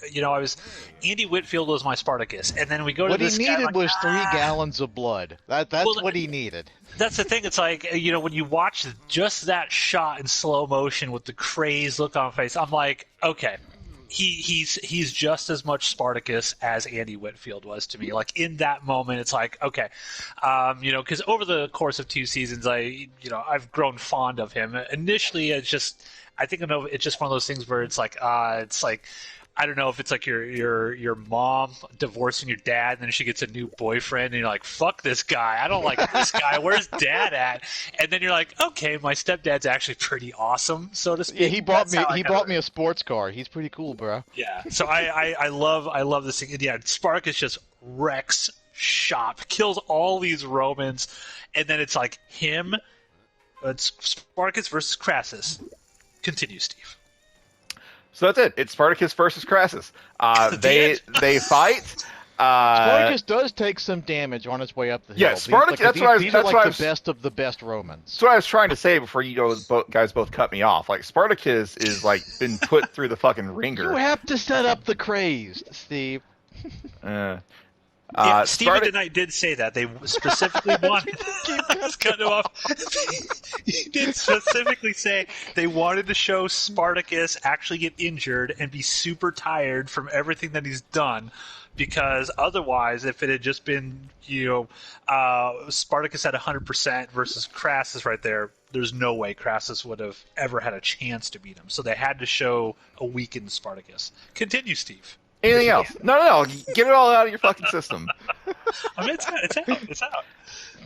A: Andy Whitfield was my Spartacus, and then we go to
C: What he
A: this guy,
C: needed
A: like,
C: was 3 gallons of blood. That's
A: Well,
C: what he needed.
A: That's the thing. It's like, when you watch just that shot in slow motion with the crazed look on face, I'm like, okay, he's just as much Spartacus as Andy Whitfield was to me. Like, in that moment, it's like, okay, because over the course of 2 seasons, I've grown fond of him. Initially, I think it's just one of those things where it's like I don't know if it's like your mom divorcing your dad, and then she gets a new boyfriend, and you're like, fuck this guy. I don't like this guy. Where's dad at? And then you're like, okay, my stepdad's actually pretty awesome, so to speak.
C: Yeah, he bought me a sports car. He's pretty cool, bro.
A: Yeah. So I love this thing. Yeah, Spartacus just wrecks shop, kills all these Romans, and then it's like him. It's Spartacus versus Crassus. Continue, Steve.
B: So that's it. It's Spartacus versus Crassus. They fight.
C: Spartacus does take some damage on his way up the hill.
B: Yeah, Spartacus. These are
C: the best of the best Romans.
B: That's what I was trying to say before you guys both cut me off. Like, Spartacus is like been put through the fucking ringer.
C: You have to set up the crazed, Steve.
A: Steven tonight did say that they specifically wanted. Let's cut him off. He did specifically say they wanted to show Spartacus actually get injured and be super tired from everything that he's done, because otherwise, if it had just been Spartacus at 100% versus Crassus right there, there's no way Crassus would have ever had a chance to beat him. So they had to show a weakened Spartacus. Continue, Steve.
B: Anything else? No. Get it all out of your fucking system.
A: I mean, it's out.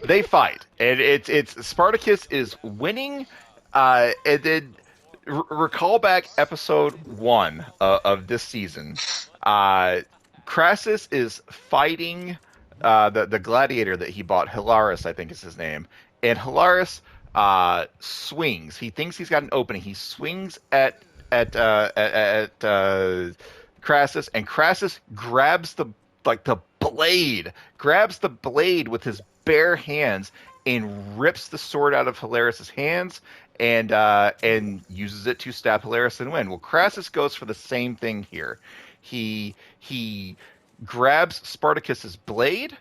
B: They fight, and it's Spartacus is winning. And then recall back episode 1 of this season. Crassus is fighting the gladiator that he bought. Hilaris, I think is his name, and Hilaris swings. He thinks he's got an opening. He swings at Crassus, and Crassus grabs the blade with his bare hands and rips the sword out of Hilaris's hands and uses it to stab Hilaris and win. Well, Crassus goes for the same thing here. He grabs Spartacus's blade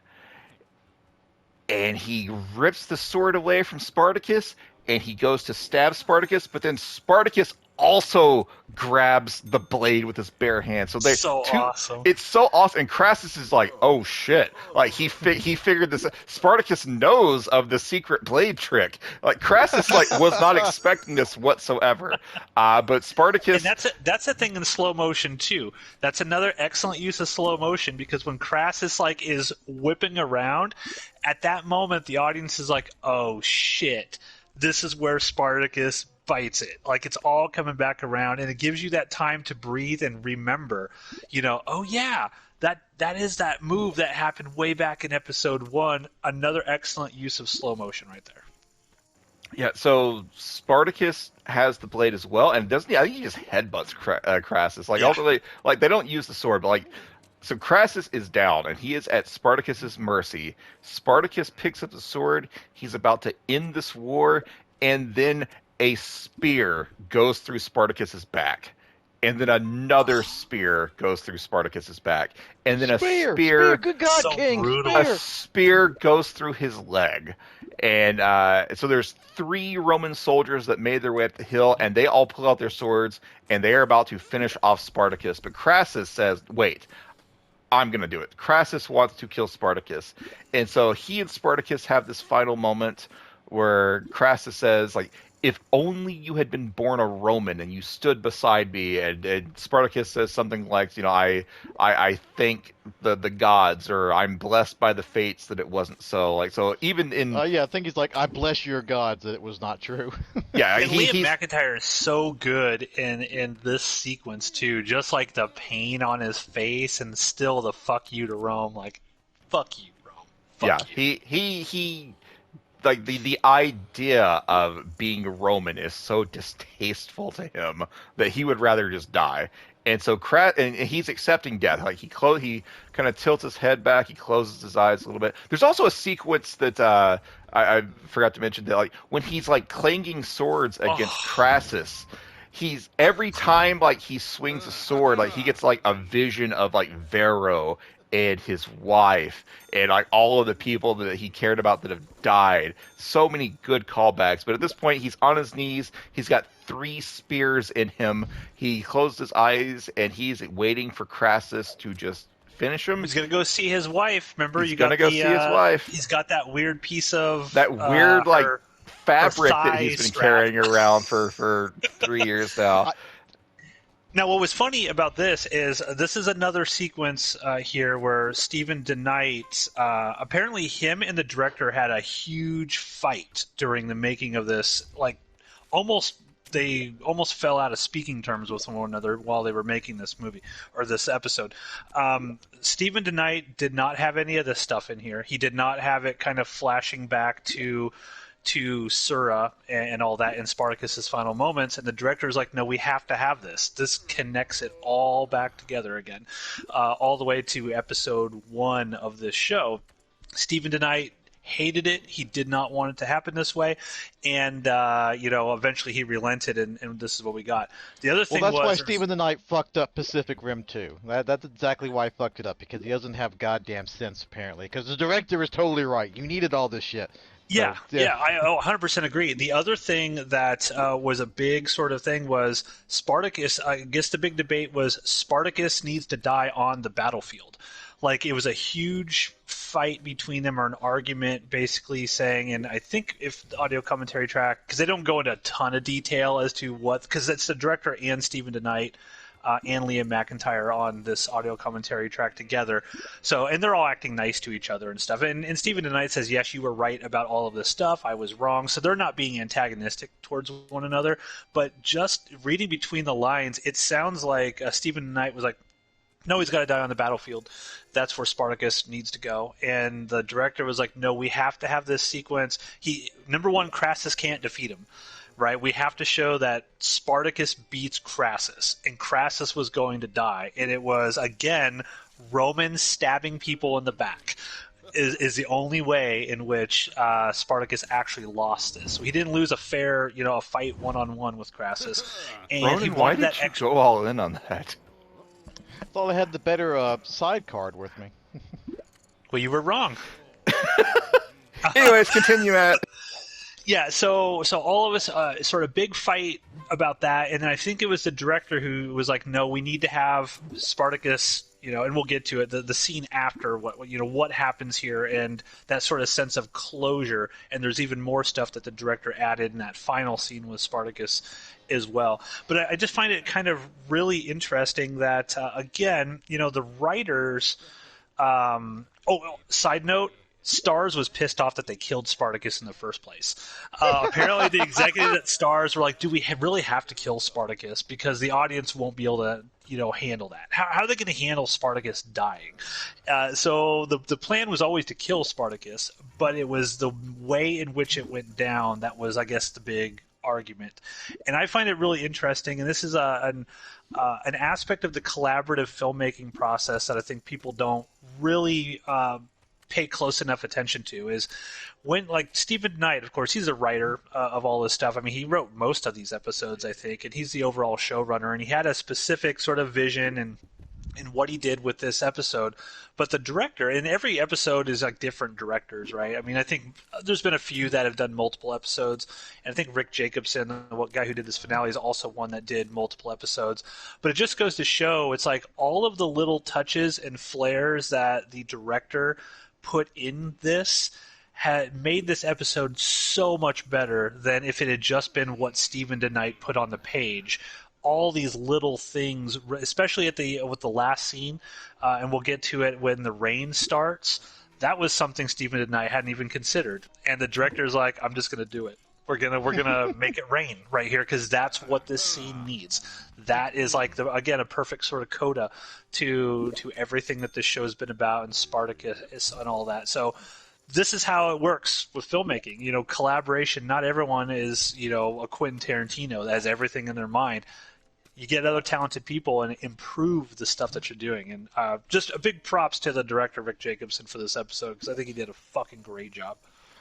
B: and he rips the sword away from Spartacus, and he goes to stab Spartacus, but then Spartacus also grabs the blade with his bare hands. So
A: awesome.
B: It's so awesome. And Crassus is like, oh shit! Like he figured this. Spartacus knows of the secret blade trick. Like Crassus was not expecting this whatsoever. But Spartacus.
A: And that's a thing in slow motion too. That's another excellent use of slow motion, because when Crassus is whipping around, at that moment the audience is like, oh shit, this is where Spartacus bites it. Like, it's all coming back around, and it gives you that time to breathe and remember, oh yeah, that is that move that happened way back in episode 1. Another excellent use of slow motion right there.
B: Yeah, so Spartacus has the blade as well, and doesn't he? I think he just headbutts Crassus. Ultimately, they don't use the sword, but so Crassus is down, and he is at Spartacus's mercy. Spartacus picks up the sword. He's about to end this war, and then a spear goes through Spartacus's back, and then another spear goes through Spartacus's back, and then a spear
C: good God,
A: so
C: King,
A: brutal.
C: spear.
B: A spear goes through his leg. And so there's 3 Roman soldiers that made their way up the hill, and they all pull out their swords, and they are about to finish off Spartacus. But Crassus says, wait, I'm going to do it. Crassus wants to kill Spartacus. And so he and Spartacus have this final moment where Crassus says, if only you had been born a Roman and you stood beside me. And Spartacus says something like, I thank the gods, or I'm blessed by the fates that it wasn't so. So even in...
C: I think he's like, I bless your gods that it was not true.
B: Yeah,
A: and Liam McIntyre is so good in this sequence too. Just like the pain on his face, and still the fuck you to Rome. Fuck you, Rome. Fuck you.
B: He the idea of being Roman is so distasteful to him that he would rather just die. And so and he's accepting death. Like he kind of tilts his head back, he closes his eyes a little bit. There's also a sequence that I forgot to mention that like when he's like clanging swords against Crassus, he's every time like he swings a sword, like he gets like a vision of like Varro and his wife and like all of the people that he cared about that have died. So many good callbacks. But at this point, he's on his knees. He's got 3 spears in him. He closed his eyes and he's waiting for Crassus to just finish him.
A: He's gonna go see his wife. Remember,
B: he's gonna go see his wife.
A: He's got that weird piece of
B: that weird fabric that he's been carrying around for 3 years now.
A: Now, what was funny about this is another sequence here where Stephen DeKnight, apparently him and the director had a huge fight during the making of this. Like, they almost fell out of speaking terms with one another while they were making this movie or this episode. Stephen DeKnight did not have any of this stuff in here. He did not have it kind of flashing back to Sura and all that in Spartacus's final moments, and the director is like, no, we have to have this. This connects it all back together again, all the way to episode 1 of this show. Stephen DeKnight hated it. He did not want it to happen this way, and eventually he relented, and this is what we got. The other thing
C: that's why Stephen DeKnight fucked up Pacific Rim 2. That's exactly why he fucked it up, because he doesn't have goddamn sense, apparently. Because the director is totally right. You needed all this shit.
A: Yeah, I 100% agree. The other thing that was a big sort of thing was Spartacus. I guess the big debate was Spartacus needs to die on the battlefield. Like, it was a huge fight between them, or an argument basically saying, and I think if the audio commentary track, because they don't go into a ton of detail as to what, because it's the director and Stephen DeKnight and Liam McIntyre on this audio commentary track together. So, and they're all acting nice to each other and stuff. And Stephen DeKnight says, yes, you were right about all of this stuff. I was wrong. So they're not being antagonistic towards one another. But just reading between the lines, it sounds like Stephen DeKnight was like, no, he's got to die on the battlefield. That's where Spartacus needs to go. And the director was like, no, we have to have this sequence. Number one, Crassus can't defeat him. Right, we have to show that Spartacus beats Crassus, and Crassus was going to die, and it was again Romans stabbing people in the back is the only way in which Spartacus actually lost this. So he didn't lose a fair, a fight 1-on-1 with Crassus, and
B: Ronan,
A: he
B: why
A: wanted
B: did you go all in on that?
C: I thought I had the better side card with me.
A: Well, you were wrong.
B: Anyways, continue, Matt.
A: Yeah, so all of us sort of big fight about that, and then I think it was the director who was like, "No, we need to have Spartacus." And we'll get to it. The scene after what happens here, and that sort of sense of closure. And there's even more stuff that the director added in that final scene with Spartacus as well. But I just find it kind of really interesting that again, the writers. Side note. Starz was pissed off that they killed Spartacus in the first place. Apparently, the executive at Starz were like, "Do we really have to kill Spartacus? Because the audience won't be able to, handle that. How are they going to handle Spartacus dying?" So the plan was always to kill Spartacus, but it was the way in which it went down that was, I guess, the big argument. And I find it really interesting. And this is an aspect of the collaborative filmmaking process that I think people don't really pay close enough attention to, is when, like, Stephen Knight, of course, he's a writer of all this stuff. I mean, he wrote most of these episodes, I think, and he's the overall showrunner, and he had a specific sort of vision and what he did with this episode. But the director, and every episode is like different directors, right? I mean, I think there's been a few that have done multiple episodes, and I think Rick Jacobson, the guy who did this finale, is also one that did multiple episodes. But it just goes to show, it's like all of the little touches and flares that the director put in this had made this episode so much better than if it had just been what Stephen DeKnight put on the page. All these little things, especially with the last scene, and we'll get to it when the rain starts. That was something Stephen DeKnight hadn't even considered, and the director's like, "I'm just going to do it. We're gonna make it rain right here because that's what this scene needs." That is like a perfect sort of coda to everything that this show has been about, and Spartacus and all that. So this is how it works with filmmaking. Collaboration. Not everyone is a Quentin Tarantino that has everything in their mind. you get other talented people and improve the stuff that you're doing. And just a big props to the director, Rick Jacobson, for this episode, because I think he did a fucking great job.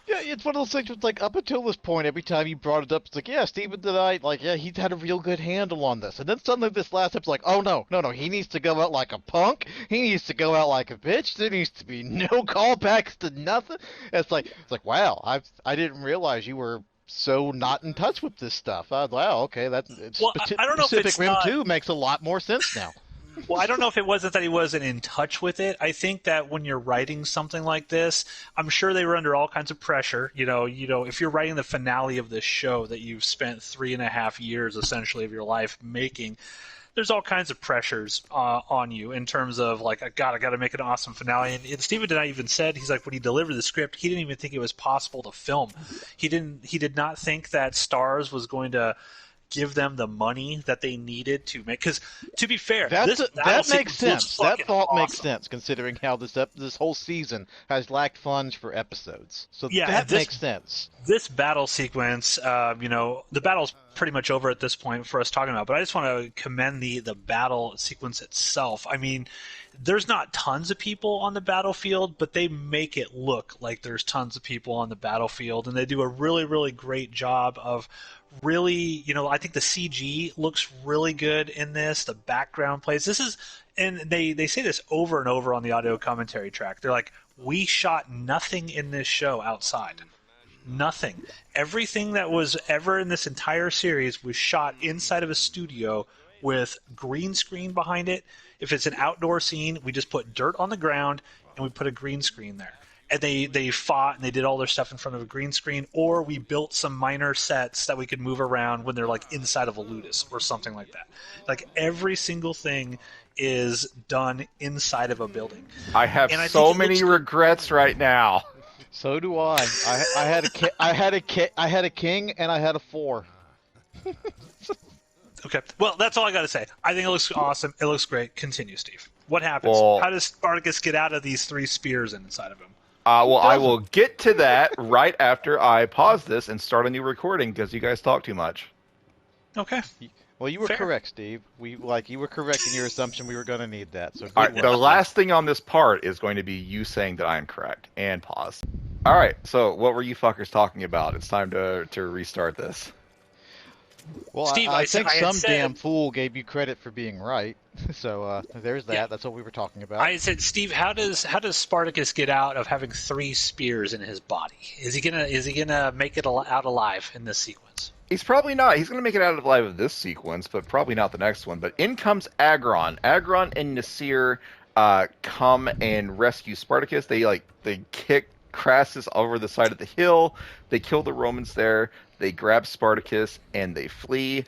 C: Yeah, it's one of those things. It's like up until this point, every time you brought it up, it's like, yeah, Steven denied, like, yeah, he's had a real good handle on this. And then suddenly this last episode's like, oh no, he needs to go out like a punk. He needs to go out like a bitch. There needs to be no callbacks to nothing. It's like, wow, I didn't realize you were so not in touch with this stuff. Wow, okay, that's
A: I don't know if
C: Pacific
A: it's
C: Rim
A: not...
C: 2 makes a lot more sense now.
A: Well, I don't know if it wasn't that he wasn't in touch with it. I think that when you're writing something like this, I'm sure they were under all kinds of pressure. You know, if you're writing the finale of this show that you've spent 3.5 years essentially of your life making, there's all kinds of pressures on you in terms of like, I got to make an awesome finale. And Steven did not even said, he's like, when he delivered the script, he didn't even think it was possible to film. He did not think that Starz was going to give them the money that they needed to make. Because to be fair, that
C: makes sense. That thought
A: awesome.
C: Makes sense considering how this whole season has lacked funds for episodes. So
A: yeah,
C: that makes sense.
A: This battle sequence, the battle's pretty much over at this point for us talking about. But I just want to commend the battle sequence itself. I mean, there's not tons of people on the battlefield, but they make it look like there's tons of people on the battlefield, and they do a really, really great job of really, I think the CG looks really good in this. The background plays. This is, and they say this over and over on the audio commentary track. They're like, we shot nothing in this show outside. Nothing. Everything that was ever in this entire series was shot inside of a studio with green screen behind it. If it's an outdoor scene, we just put dirt on the ground and we put a green screen there. And they fought and they did all their stuff in front of a green screen, or we built some minor sets that we could move around when they're like inside of a ludus or something like that. Like every single thing is done inside of a building.
B: I have so many regrets right now.
C: So do I. I had a king and I had a 4.
A: Okay. Well, that's all I got to say. I think it looks awesome. It looks great. Continue, Steve. What happens?
B: Well,
A: how does Spartacus get out of these 3 spears inside of him?
B: I will get to that right after I pause this and start a new recording because you guys talk too much.
A: Okay.
C: Well, you were correct, Steve. You were correct in your assumption we were going to need that. So
B: all right, the last thing on this part is going to be you saying that I'm correct and pause. All right. So what were you fuckers talking about? It's time to restart this.
C: Well,
A: Steve,
C: I think some damn fool gave you credit for being right. So there's that.
A: Yeah.
C: That's what we were talking about.
A: I said, Steve, how does Spartacus get out of having 3 spears in his body? Is he gonna make it out alive in this sequence?
B: He's probably not. He's gonna make it out alive of this sequence, but probably not the next one. But in comes Agron. Agron and Nasir come and rescue Spartacus. They kick Crassus over the side of the hill. They kill the Romans there. They grab Spartacus and they flee.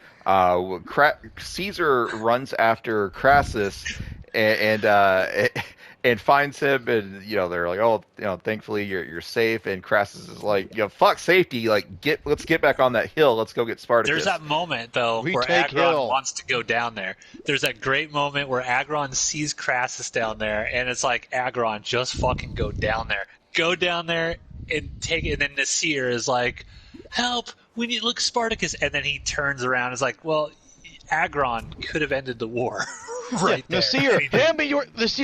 B: Caesar runs after Crassus and finds him, and they're like, oh, thankfully you're safe. And Crassus is like, fuck safety, like let's get back on that hill. Let's go get Spartacus.
A: There's that moment though where Agron wants to go down there. There's that great moment where Agron sees Crassus down there, and it's like, Agron, just fucking go down there. Go down there and take it. And then Nasir is like, help, we need to look Spartacus. And then he turns around and is like, well, Agron could have ended the war right there.
C: Nasir,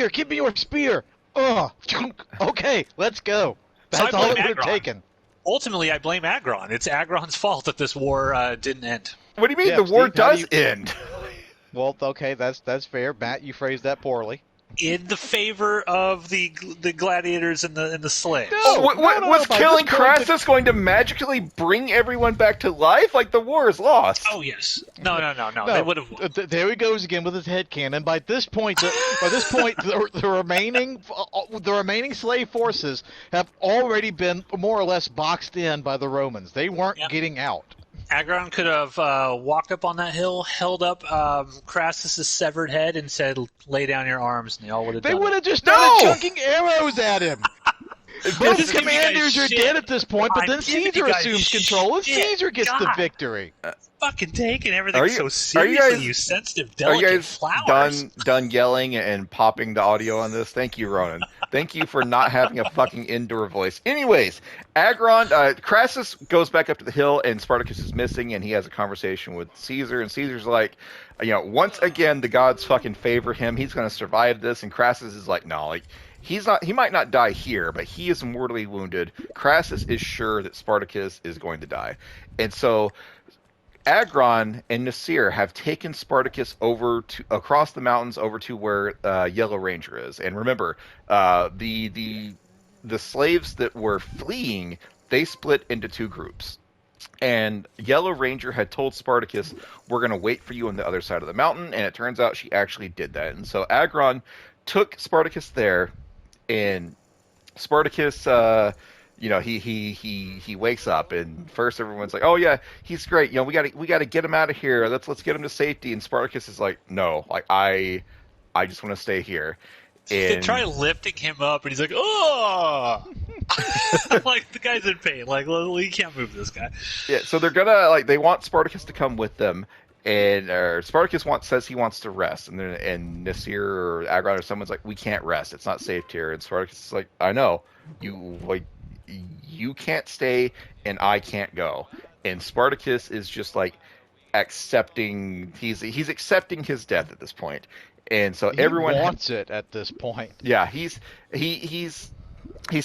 C: give me your spear. Okay, let's go. That's all it would have taken.
A: Ultimately, I blame Agron. It's Agron's fault that this war didn't end.
B: What do you mean? The war does end.
C: Well, okay, that's fair. Matt, you phrased that poorly.
A: In the favor of the gladiators and the slaves.
B: Was killing Crassus going to magically bring everyone back to life? Like, the war is lost.
A: Oh yes. No. They would have won.
C: There he goes again with his headcanon. By this point, the remaining slave forces have already been more or less boxed in by the Romans. They weren't getting out.
A: Agron could have walked up on that hill, held up Crassus' severed head, and said, lay down your arms, and they all would have done it.
C: They would have just started chucking arrows at him. Both
A: This is giving you guys
C: commanders are
A: shit.
C: dead at this point, but
A: I'm
C: then
A: giving you
C: Caesar
A: guys
C: assumes control, and
A: shit.
C: Caesar gets the
A: God.
C: victory.
A: Fucking taking everything
B: Are
A: so
B: you
A: seriously,
B: guys-
A: you sensitive,
B: Are you
A: delicate
B: guys
A: flowers.
B: done yelling and popping the audio on this? Thank you, Ronan. Thank you for not having a fucking indoor voice. Anyways, Crassus goes back up to the hill, and Spartacus is missing, and he has a conversation with Caesar, and Caesar's like, once again, the gods fucking favor him. He's going to survive this, and Crassus is like, no, like, he might not die here, but he is mortally wounded. Crassus is sure that Spartacus is going to die. And so Agron and Nasir have taken Spartacus across the mountains over to where Yellow Ranger is. And remember, the slaves that were fleeing, they split into two groups. And Yellow Ranger had told Spartacus, we're going to wait for you on the other side of the mountain. And it turns out she actually did that. And so Agron took Spartacus there, and Spartacus he wakes up, and first everyone's like, "Oh yeah, he's great. We got to get him out of here. Let's get him to safety." And Spartacus is like, "No, like I just want to stay here."
A: They
B: And
A: try lifting him up, and he's like, "Oh!" Like the guy's in pain. Like, we can't move this guy.
B: yeah, so they're gonna they want Spartacus to come with them, and Spartacus says he wants to rest, and Nasir or Agron or someone's like, "We can't rest. It's not safe here." And Spartacus is like, "I know. You can't stay, and I can't go." And Spartacus is just like accepting. He's accepting his death at this point, and so everyone
C: wants it at this point.
B: Yeah, he's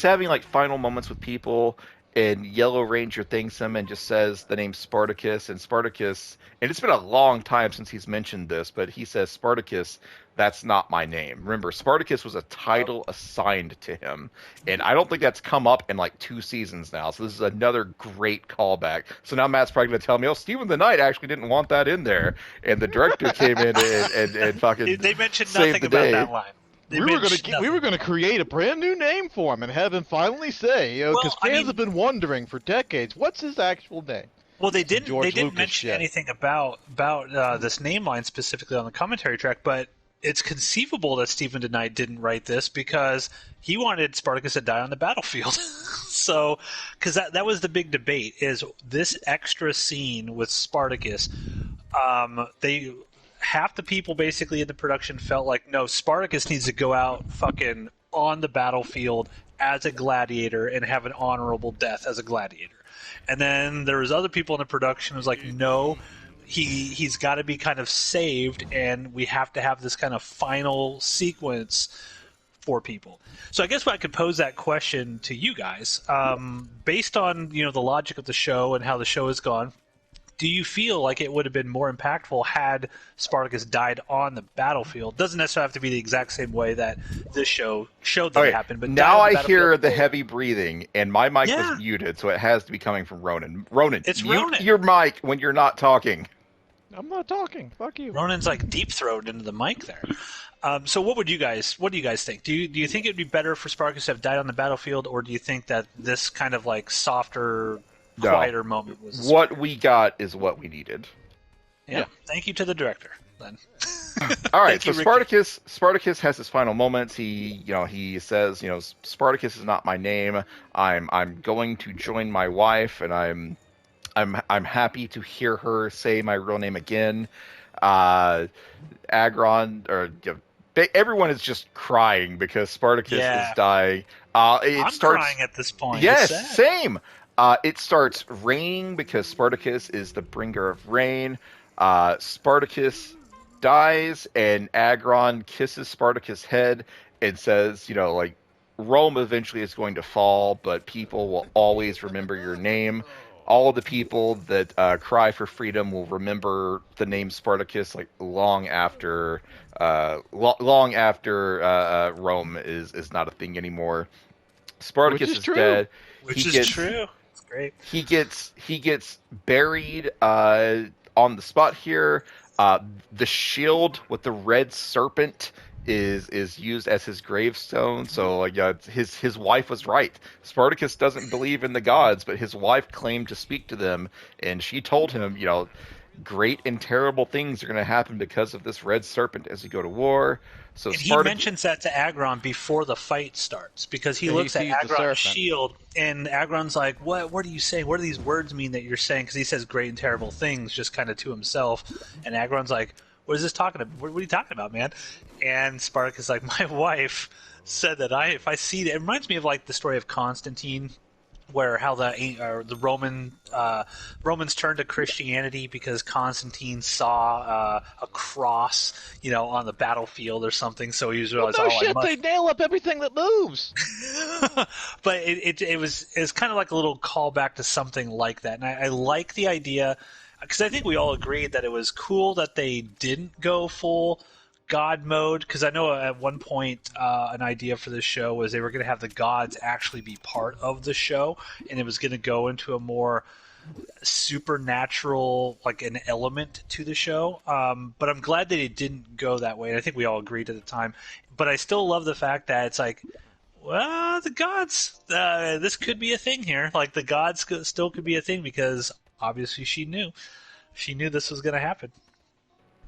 B: having like final moments with people, and Yellow Ranger thanks him and just says the name Spartacus, and it's been a long time since he's mentioned this, but he says, "Spartacus, that's not my name." Remember, Spartacus was a title assigned to him, and I don't think that's come up in like 2 seasons now, so this is another great callback. So now Matt's probably going to tell me, "Oh, Stephen the Knight actually didn't want that in there," and the director came in and fucking
A: They mentioned
B: saved
A: nothing
B: the
A: about
B: day.
A: that line.
C: We were gonna create a brand new name for him and have him finally say, because fans have been wondering for decades, what's his actual name?
A: Well, they didn't
C: Lucas
A: mention
C: shit.
A: anything about this name line specifically on the commentary track, but it's conceivable that Stephen DeKnight didn't write this because he wanted Spartacus to die on the battlefield. So, because that was the big debate, is this extra scene with Spartacus. Half the people basically in the production felt like, no, Spartacus needs to go out fucking on the battlefield as a gladiator and have an honorable death as a gladiator. And then there was other people in the production who was like, no, he's got to be kind of saved, and we have to have this kind of final sequence for people. So I guess I could pose that question to you guys. Based on the logic of the show and how the show has gone, do you feel like it would have been more impactful had Spartacus died on the battlefield? Doesn't necessarily have to be the exact same way that this show showed that it happened. But
B: now I hear the heavy breathing, and my mic was muted, so it has to be coming from Ronan. Ronan,
A: it's
B: mute
A: Ronan.
B: Your mic when you're not talking.
C: I'm not talking. Fuck you.
A: Ronan's like deep throated into the mic there. So what do you guys think? Do you think it'd be better for Spartacus to have died on the battlefield, or do you think that this kind of like softer, quieter moment was
B: what we got is what we needed?
A: Yeah. Thank you to the director then.
B: All right, so Spartacus has his final moments. He says, Spartacus is not my name. I'm going to join my wife, and I'm happy to hear her say my real name again. Everyone is just crying because Spartacus is dying.
A: I'm crying at this point.
B: Yes, same. It starts raining because Spartacus is the bringer of rain. Spartacus dies, and Agron kisses Spartacus' head and says, Rome eventually is going to fall, but people will always remember your name. All the people that cry for freedom will remember the name Spartacus long after Rome is not a thing anymore. Spartacus is dead.
A: Which is true. It's great.
B: He gets buried on the spot here. The shield with the red serpent is used as his gravestone. So his wife was right. Spartacus doesn't believe in the gods, but his wife claimed to speak to them, and she told him, great and terrible things are going to happen because of this red serpent as you go to war. So
A: And he mentions that to Agron before the fight starts, because he looks at
C: sees the
A: Agron's
C: serpent.
A: shield, and Agron's like, what are you saying? What do these words mean that you're saying? Because he says great and terrible things just kind of to himself. And Agron's like, what is this talking about? What are you talking about, man? And Spartacus is like, my wife said that if I see it reminds me of like the story of Constantine, where how the Romans turned to Christianity because Constantine saw a cross, on the battlefield or something. So he was realized,
C: they nail up everything that moves.
A: But it was kind of like a little callback to something like that, and I like the idea, because I think we all agreed that it was cool that they didn't go full God mode, because I know at one point an idea for this show was they were going to have the gods actually be part of the show, and it was going to go into a more supernatural, like an element to the show. But I'm glad that it didn't go that way, and I think we all agreed at the time. But I still love the fact that it's like, well, the gods, this could be a thing here. Like, the gods still could be a thing, because obviously she knew this was going to happen.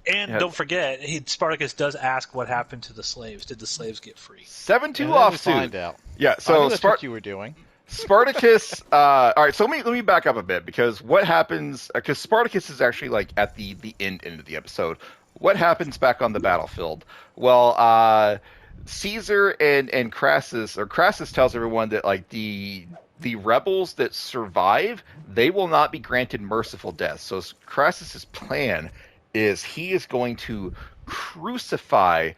A: And don't forget, Spartacus does ask what happened to the slaves. Did the slaves get free?
B: 7-2 offsuit.
C: Find out.
B: Yeah, so
C: that's what you were doing.
B: Spartacus. All right, so let me back up a bit, because what happens? Because Spartacus is actually like at the end of the episode. What happens back on the battlefield? Well, Caesar and Crassus tells everyone that like the rebels that survive, they will not be granted merciful death. So Crassus's plan is he is going to crucify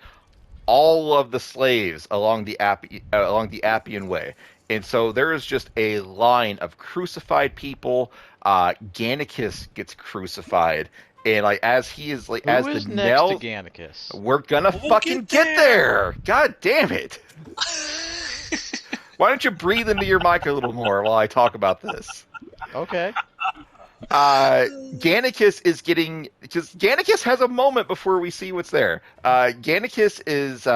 B: all of the slaves along the Appian Way. And so there is just a line of crucified people. Gannicus gets crucified. And like as he is like
C: Who
B: as
C: is
B: the
C: next
B: nail,
C: to Gannicus?
B: we're gonna fucking get there. God damn it! Why don't you breathe into your mic a little more while I talk about this?
C: Okay.
B: Gannicus is getting, because Gannicus has a moment before we see what's there. Gannicus is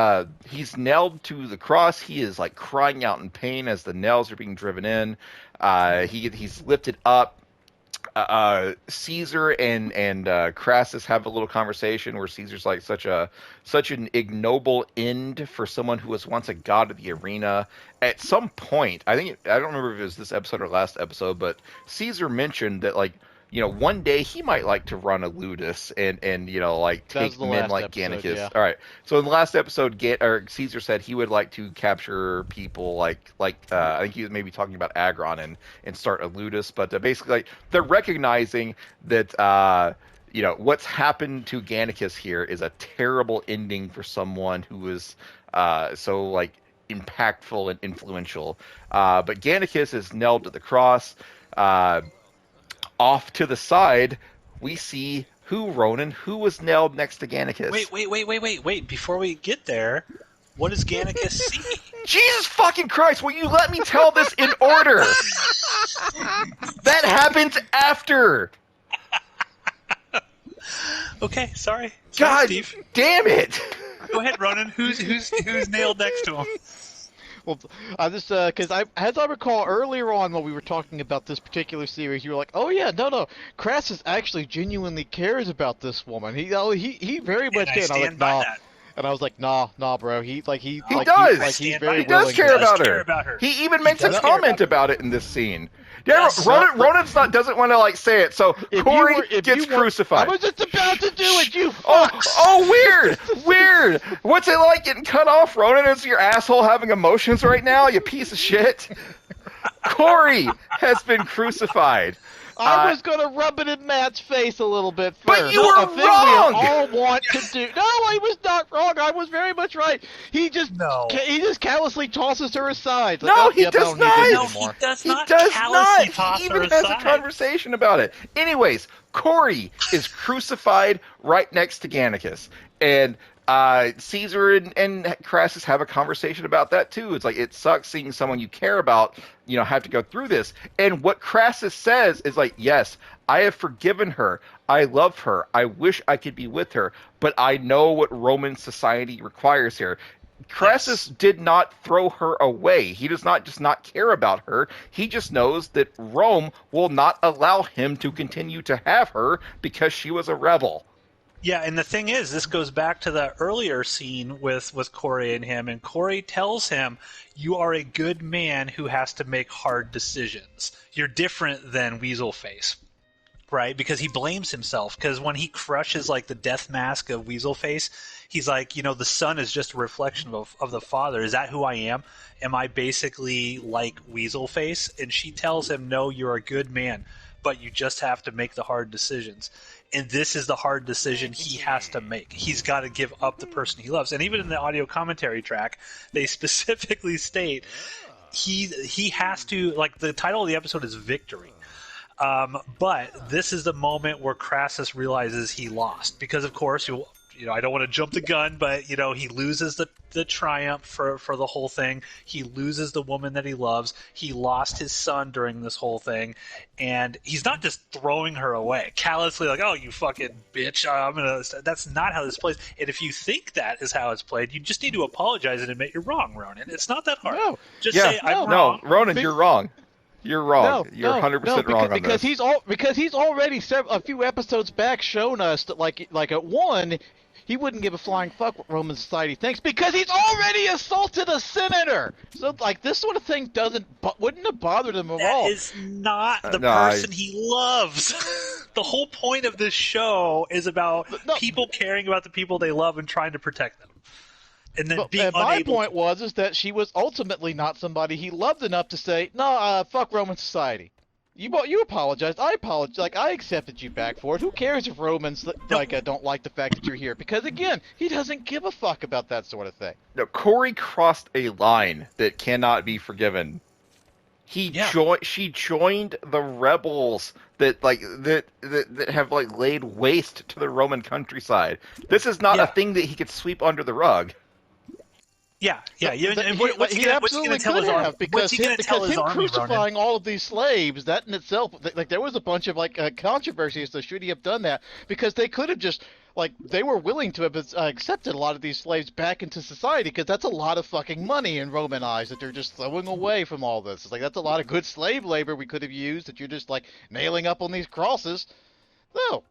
B: he's nailed to the cross. He is like crying out in pain as the nails are being driven in. He's lifted up. Caesar and Crassus have a little conversation where Caesar's like such an ignoble end for someone who was once a god of the arena. At some point, I don't remember if it was this episode or last episode, but Caesar mentioned that like, one day he might like to run a ludus and like take men like Gannicus.
C: Yeah.
B: All right. So in the last episode, Caesar said he would like to capture people like I think he was maybe talking about Agron and start a ludus, but basically like they're recognizing that what's happened to Gannicus here is a terrible ending for someone who was so like impactful and influential. But Gannicus is nailed to the cross. Off to the side, we see who was nailed next to Gannicus.
A: Wait. Before we get there, what does Gannicus see?
B: Jesus fucking Christ, will you let me tell this in order? That happens after.
A: Okay, sorry.
B: God
A: Steve.
B: damn it.
A: Go ahead, Ronan. Who's nailed next to him?
C: Well, I just because as I recall earlier on when we were talking about this particular series, you were like, "Oh yeah, no, Crassus actually genuinely cares about this woman. He very much did." I was like, "Nah," and I was like, "Nah, bro. He does. He's very
B: he does care about her.
A: He
B: even makes a comment about it in this scene. Yeah, Ronan doesn't want to like say it, so Corey gets crucified.
C: I was just about to do it, you fucks!
B: Oh, weird. What's it like getting cut off, Ronan? Is your asshole having emotions right now, you piece of shit? Corey has been crucified.
C: I was going to rub it in Matt's face a little bit first.
B: But you were wrong!
C: We all want to do. No, I was not wrong. I was very much right. He just callously tosses her aside. Like,
B: no, he does not.
A: He does not.
B: He even has a conversation about it. Anyways, Corey is crucified right next to Gannicus. And Caesar and Crassus have a conversation about that too. It's like, it sucks seeing someone you care about, have to go through this. And what Crassus says is like, yes, I have forgiven her. I love her. I wish I could be with her, but I know what Roman society requires here. Crassus did not throw her away. He does not just not care about her. He just knows that Rome will not allow him to continue to have her because she was a rebel.
A: Yeah, and the thing is, this goes back to the earlier scene with Corey and him, and Corey tells him, you are a good man who has to make hard decisions. You're different than Weaselface, right? Because he blames himself, because when he crushes, like, the death mask of Weaselface, he's like, the son is just a reflection of the father. Is that who I am? Am I basically like Weaselface? And she tells him, no, you're a good man, but you just have to make the hard decisions. And this is the hard decision he has to make. He's got to give up the person he loves. And even in the audio commentary track, they specifically state he has to, like, the title of the episode is Victory. But this is the moment where Crassus realizes he lost. Because, of course, I don't want to jump the gun, but, he loses the triumph for the whole thing. He loses the woman that he loves. He lost his son during this whole thing. And he's not just throwing her away, callously like, oh, you fucking bitch. That's not how this plays. And if you think that is how it's played, you just need to apologize and admit you're wrong, Ronan. It's not that hard.
C: No.
A: Just say, I'm wrong.
B: No, Ronan, you're wrong. You're wrong. You're 100% wrong on
C: because
B: this.
C: Because he's already a few episodes back shown us that like at one, he wouldn't give a flying fuck what Roman society thinks because he's already assaulted a senator. So like this sort of thing wouldn't have bothered him at all.
A: That is not the person he loves. The whole point of this show is about people caring about the people they love and trying to protect them. And then
C: my point was that she was ultimately not somebody he loved enough to say, no, fuck Roman society. You apologized. I apologized. Like, I accepted you back for it. Who cares if Romans don't like the fact that you're here? Because again, he doesn't give a fuck about that sort of thing.
B: No, Corey crossed a line that cannot be forgiven. She joined the rebels that have like laid waste to the Roman countryside. This is not a thing that he could sweep under the rug.
A: Yeah.
C: What's he going to tell his army? Because him crucifying all of these slaves, that in itself, like there was a bunch of controversy as to should he have done that, because they could have just they were willing to have accepted a lot of these slaves back into society, because that's a lot of fucking money in Roman eyes that they're just throwing away from all this. It's like that's a lot of good slave labor we could have used that you're just nailing up on these crosses. No.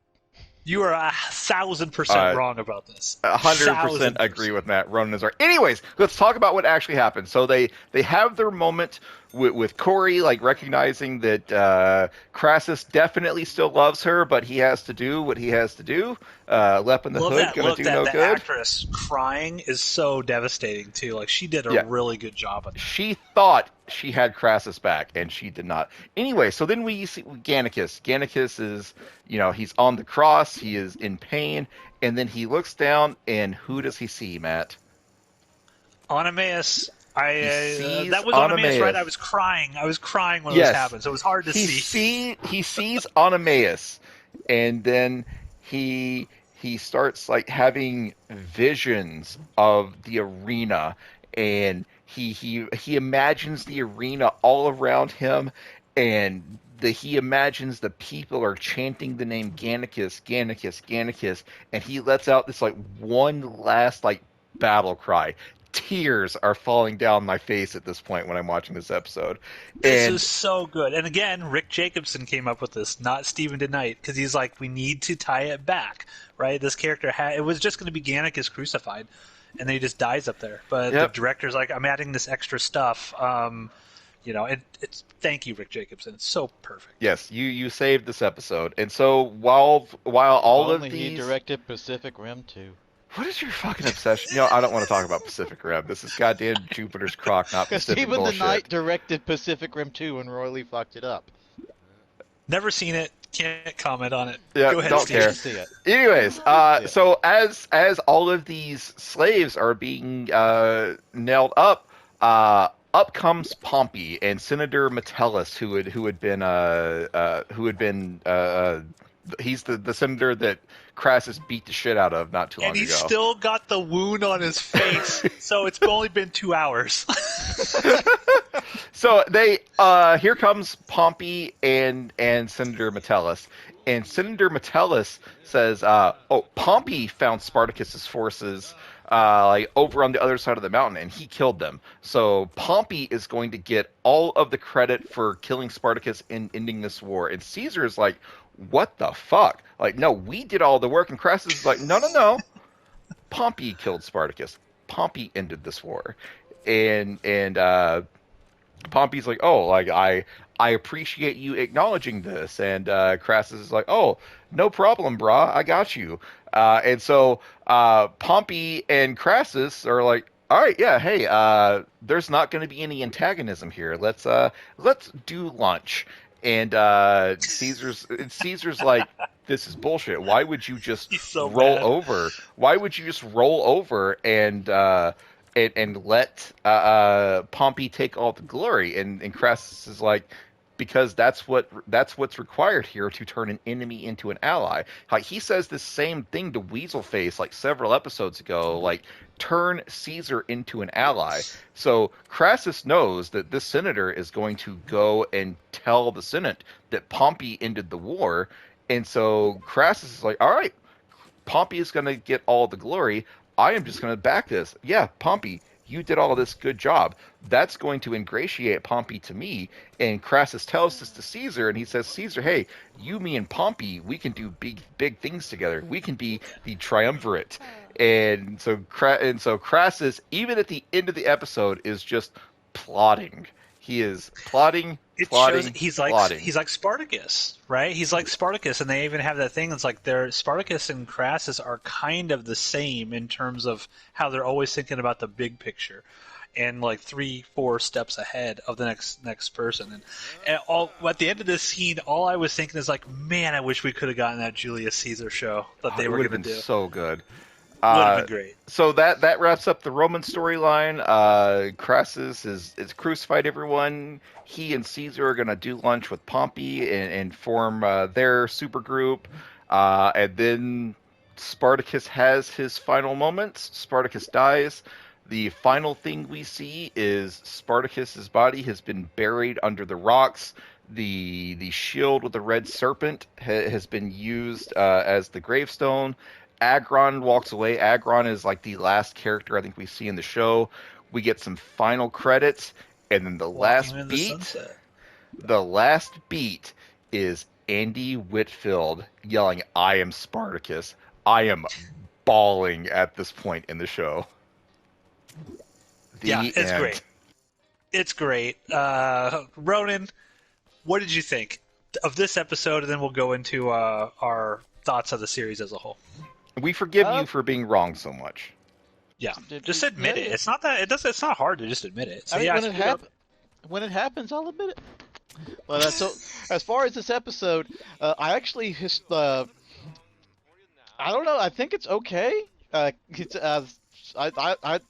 A: You are 1,000% wrong about this.
B: 100% agree with Matt. Ronan is right. Anyways, let's talk about what actually happened. So they have their moment with Corey, recognizing that Crassus definitely still loves her, but he has to do what he has to do. Lep in the hood, gonna do no good.
A: The actress crying is so devastating too. She did a really good job of it.
B: She thought she had Crassus back, and she did not. Anyway, so then we see Gannicus. Gannicus is, he's on the cross. He is in pain, and then he looks down, and who does he see, Matt?
A: Onimaus. That was Onimaus, right? I was crying when this happened, so it was hard to see.
B: He sees Onimaus, and then he starts having visions of the arena, and he imagines the arena all around him, and he imagines the people are chanting the name Gannicus, Gannicus, Gannicus, and he lets out this one last battle cry. Tears are falling down my face at this point when I'm watching this episode.
A: This is so good. And again, Rick Jacobson came up with this, not Stephen DeKnight, because he's like, we need to tie it back, right? This character it was just going to be Gannicus crucified, and then he just dies up there. But the director's like, I'm adding this extra stuff. It's thank you, Rick Jacobson. It's so perfect.
B: Yes, you saved this episode. And so while all of these,
C: he directed Pacific Rim 2.
B: What is your fucking obsession? I don't want to talk about Pacific Rim. This is goddamn Jupiter's Crock, not Pacific
C: Stephen
B: bullshit.
C: DeKnight directed Pacific Rim 2 and Roy Lee fucked it up.
A: Never seen it. Can't comment on it.
B: Yeah,
A: go ahead,
B: don't
A: Steve.
B: care.
C: See it.
B: Anyways, so as all of these slaves are being nailed up, up comes Pompey and Senator Metellus, who had been he's the senator that Crassus beat the shit out of not too long ago.
A: And he's still got the wound on his face, so it's only been 2 hours.
B: So here comes Pompey and Senator Metellus. And Senator Metellus says, Pompey found Spartacus's forces like over on the other side of the mountain, and he killed them. So Pompey is going to get all of the credit for killing Spartacus and ending this war. And Caesar is like, what the fuck? Like, no, we did all the work. And Crassus is like, no, no, no. Pompey killed Spartacus. Pompey ended this war. And Pompey's like, oh, like I appreciate you acknowledging this. And Crassus is like, oh, no problem, brah. I got you. And so Pompey and Crassus are like, all right, yeah, hey, there's not going to be any antagonism here. Let's do lunch. And Caesar's like, this is bullshit. Why would you just
A: He's so
B: roll
A: mad.
B: over? Why would you just roll over and let Pompey take all the glory? And Crassus is like, because that's what's required here to turn an enemy into an ally. Like he says the same thing to Weaselface like several episodes ago, like turn Caesar into an ally. So Crassus knows that this senator is going to go and tell the Senate that Pompey ended the war, and so Crassus is like, all right, Pompey is going to get all the glory. I am just going to back this. Yeah, Pompey, you did all this good job. That's going to ingratiate Pompey to me. And Crassus tells this to Caesar, and he says, Caesar, hey, you, me, and Pompey, we can do big things together. We can be the triumvirate. And so Crassus, even at the end of the episode, is just plotting. He is plotting.
A: It
B: plotting,
A: shows
B: plotting.
A: he's like Spartacus, right? He's like Spartacus, and they even have that thing that's like Spartacus and Crassus are kind of the same in terms of how they're always thinking about the big picture, and like 3-4 steps ahead of the next person. And all at the end of this scene, all I was thinking is like, man, I wish we could have gotten that Julius Caesar show that they
B: It
A: were
B: would
A: going
B: have
A: to
B: been
A: do.
B: so good.
A: Would have been great.
B: So that wraps up the Roman storyline. Crassus is crucified everyone. He and Caesar are going to do lunch with Pompey and form their super group. And then Spartacus has his final moments. Spartacus dies. The final thing we see is Spartacus's body has been buried under the rocks. The shield with the red serpent has been used as the gravestone. Agron walks away. Agron is like the last character I think we see in the show. We get some final credits, and then the last
A: Walking in the
B: beat.
A: sunset.
B: The last beat is Andy Whitfield yelling, "I am Spartacus." I am bawling at this point in the show. The
A: Yeah, it's
B: end.
A: great. It's great. Ronan, what did you think of this episode? And then we'll go into our thoughts of the series as a whole.
B: We forgive you for being wrong so much.
A: Yeah, just admit it. It's not that it does. It's not hard to just admit it. So
C: I mean,
A: yeah,
C: when it happens, I'll admit it. But so, as far as this episode, I actually I don't know. I think it's okay. It's I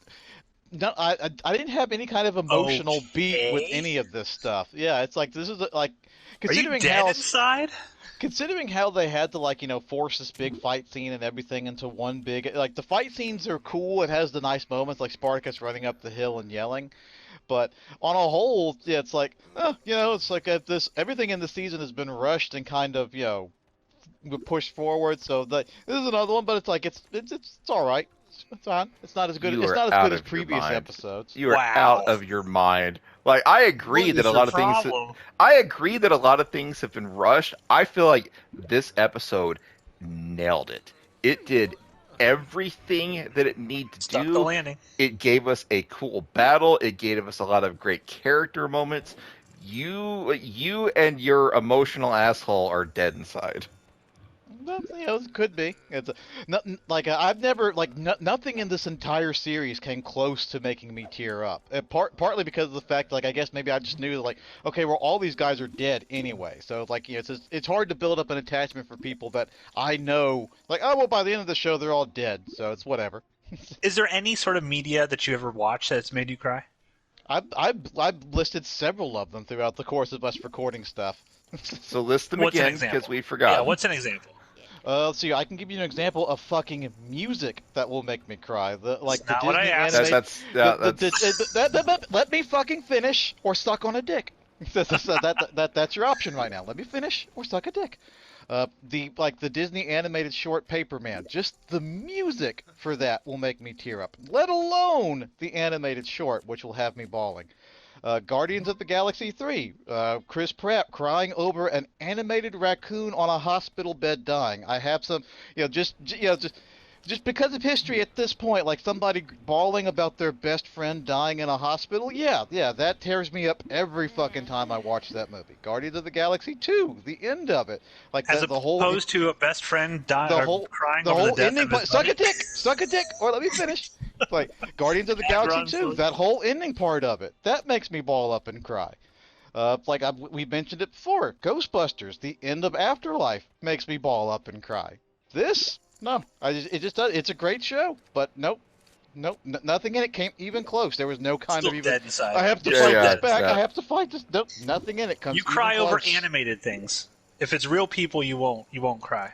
C: didn't have any kind of emotional beat with any of this stuff. Yeah, it's like this is like
A: Are you
C: considering
A: dead
C: how
A: inside?
C: considering how they had to like force this big fight scene and everything into one big like the fight scenes are cool. It has the nice moments like Spartacus running up the hill and yelling. But on a whole, yeah, it's like, it's like this everything in the season has been rushed and kind of, pushed forward. So this is another one, but it's like it's all right. It's fine. It's not as good.
B: You
C: It's
B: are
C: not as
B: out
C: good as
B: of your
C: previous
B: mind.
C: episodes.
B: You are
A: Wow.
B: out of your mind. Like I agree
A: What
B: that
A: is
B: a lot
A: your
B: of things.
A: problem?
B: I agree that a lot of things have been rushed. I feel like this episode nailed it. It did everything that it needed to
A: Stuck
B: do.
A: the landing.
B: It gave us a cool battle. It gave us a lot of great character moments. You and your emotional asshole are dead inside.
C: Well, it could be. It's I've never nothing in this entire series came close to making me tear up. Partly because of the fact, I guess maybe I just knew okay, well, all these guys are dead anyway. So it's hard to build up an attachment for people that I know. By the end of the show they're all dead. So it's whatever.
A: Is there any sort of media that you ever watched that's made you cry?
C: I've listed several of them throughout the course of us recording stuff.
B: So list them
A: What's an
B: again
A: example?
B: because we forgot.
A: Yeah, what's an example?
C: Let's see. I can give you an example of fucking music that will make me cry.
A: That's not what I asked.
C: Let me fucking finish, or suck on a dick. That's your option right now. Let me finish, or suck a dick. The Disney animated short Paperman, just the music for that will make me tear up. Let alone the animated short, which will have me bawling. Guardians of the Galaxy 3, Chris Pratt crying over an animated raccoon on a hospital bed dying. I have some, just because of history at this point, like somebody bawling about their best friend dying in a hospital, yeah, that tears me up every fucking time I watch that movie. Guardians of the Galaxy 2, the end of it, like
A: As
C: the whole,
A: opposed to a best friend crying
C: the
A: over the
C: whole
A: death
C: ending,
A: of his
C: suck
A: buddy.
C: a dick, or let me finish. Like Guardians of the Galaxy 2, that whole ending part of it, that makes me bawl up and cry. We mentioned it before, Ghostbusters, the end of Afterlife makes me bawl up and cry. This, no, it just does. It's a great show, but nope, nothing in it came even close. There was no kind
A: Still
C: of even.
A: dead inside.
C: I have to fight this back. I have to fight this. Nope, nothing in it comes.
A: You cry
C: even
A: over
C: close.
A: animated things. If it's real people, you won't cry.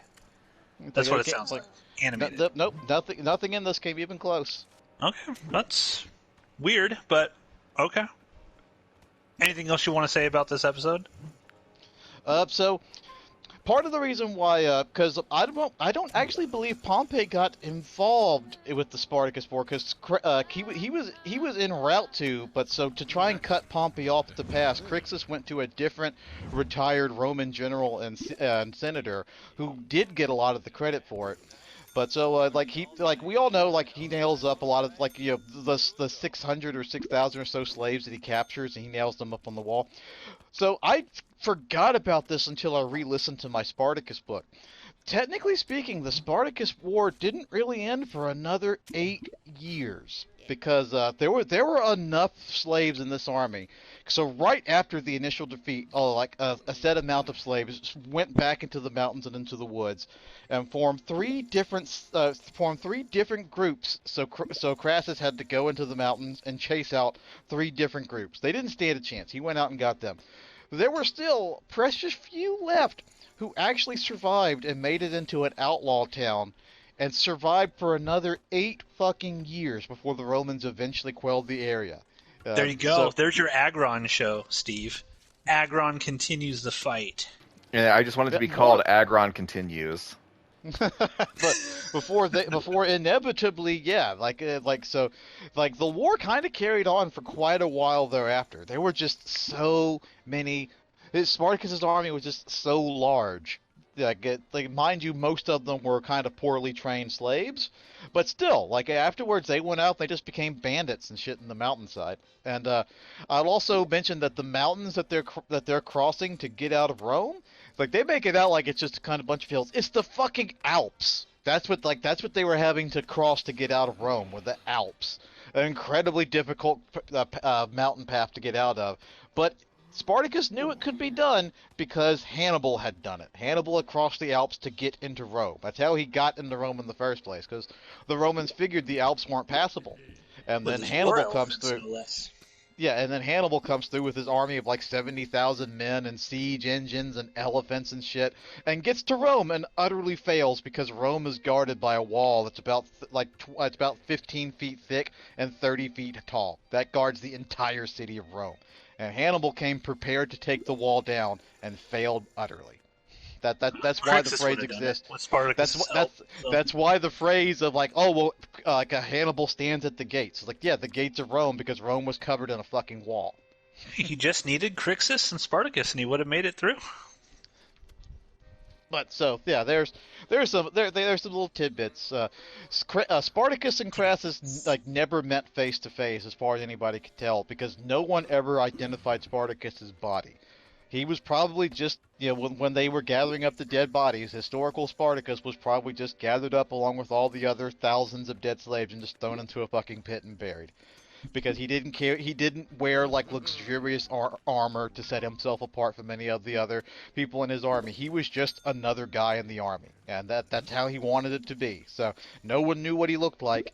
A: That's what it sounds like. Animated.
C: Nope, nothing in this came even close.
A: Okay, that's weird, but okay. Anything else you want to say about this episode?
C: So part of the reason why, because I don't actually believe Pompey got involved with the Spartacus War, because he was en route to, but so to try and cut Pompey off the pass, Crixus went to a different retired Roman general and senator who did get a lot of the credit for it. But so we all know, like, he nails up a lot of, like, the 600 or 6,000 or so slaves that he captures, and he nails them up on the wall. So I forgot about this until I re-listened to my Spartacus book. Technically speaking, the Spartacus War didn't really end for another 8 years, because there were enough slaves in this army. So right after the initial defeat, a set amount of slaves went back into the mountains and into the woods, and formed three different groups. So Crassus had to go into the mountains and chase out 3 different groups. They didn't stand a chance. He went out and got them. There were still precious few left who actually survived and made it into an outlaw town, and survived for another 8 fucking years before the Romans eventually quelled the area.
A: There you go. There's your Agron show, Steve. Agron continues the fight.
B: Yeah, I just want it to be called Agron Continues.
C: But before inevitably, yeah, the war kind of carried on for quite a while thereafter. There were just so many. Spartacus's army was just so large. Mind you, most of them were kind of poorly trained slaves, but still, afterwards they went out, they just became bandits and shit in the mountainside. And I'll also mention that the mountains that they're crossing to get out of Rome, they make it out like it's just a kind of bunch of hills. It's the fucking Alps. That's what they were having to cross to get out of Rome, were the Alps. An incredibly difficult mountain path to get out of, but Spartacus knew it could be done because Hannibal had done it. Hannibal had crossed the Alps to get into Rome. That's how he got into Rome in the first place, because the Romans figured the Alps weren't passable. And then Hannibal comes through. Yeah, and then Hannibal comes through with his army of 70,000 men and siege engines and elephants and shit, and gets to Rome and utterly fails because Rome is guarded by a wall that's about 15 feet thick and 30 feet tall. That guards the entire city of Rome. And Hannibal came prepared to take the wall down and failed utterly. That's why the phrase exists. That's why the phrase of a Hannibal stands at the gates. The gates of Rome, because Rome was covered in a fucking wall.
A: He just needed Crixus and Spartacus, and he would have made it through.
C: But so yeah, there's some little tidbits. Spartacus and Crassus never met face to face, as far as anybody could tell, because no one ever identified Spartacus's body. He was probably just, when they were gathering up the dead bodies, historical Spartacus was probably just gathered up along with all the other thousands of dead slaves and just thrown into a fucking pit and buried. Because he didn't care. He didn't wear luxurious armor to set himself apart from any of the other people in his army. He was just another guy in the army, and that's how he wanted it to be. So no one knew what he looked like.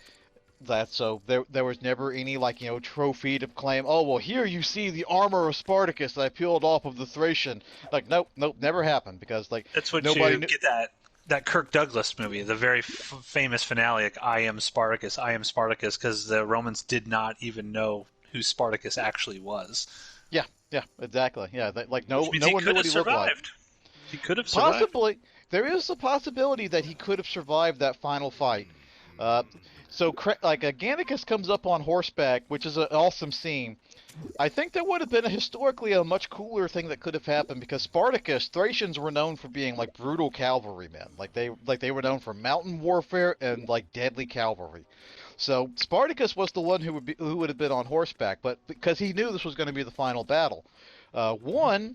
C: So there was never any trophy to claim. Oh well, here you see the armor of Spartacus that I peeled off of the Thracian. Nope, never happened, because
A: that's what
C: nobody
A: you get that Kirk Douglas movie, the very famous finale, I am Spartacus, because the Romans did not even know who Spartacus actually was.
C: Yeah, exactly. Yeah, no one knew what he
A: survived.
C: looked like.
A: He could have survived.
C: Possibly, there is a possibility that he could have survived that final fight. Uh, Gannicus comes up on horseback, which is an awesome scene. I think that would have been historically a much cooler thing that could have happened because Spartacus, Thracians were known for being like brutal cavalrymen. They were known for mountain warfare and like deadly cavalry. So Spartacus was the one who would have been on horseback, but because he knew this was going to be the final battle.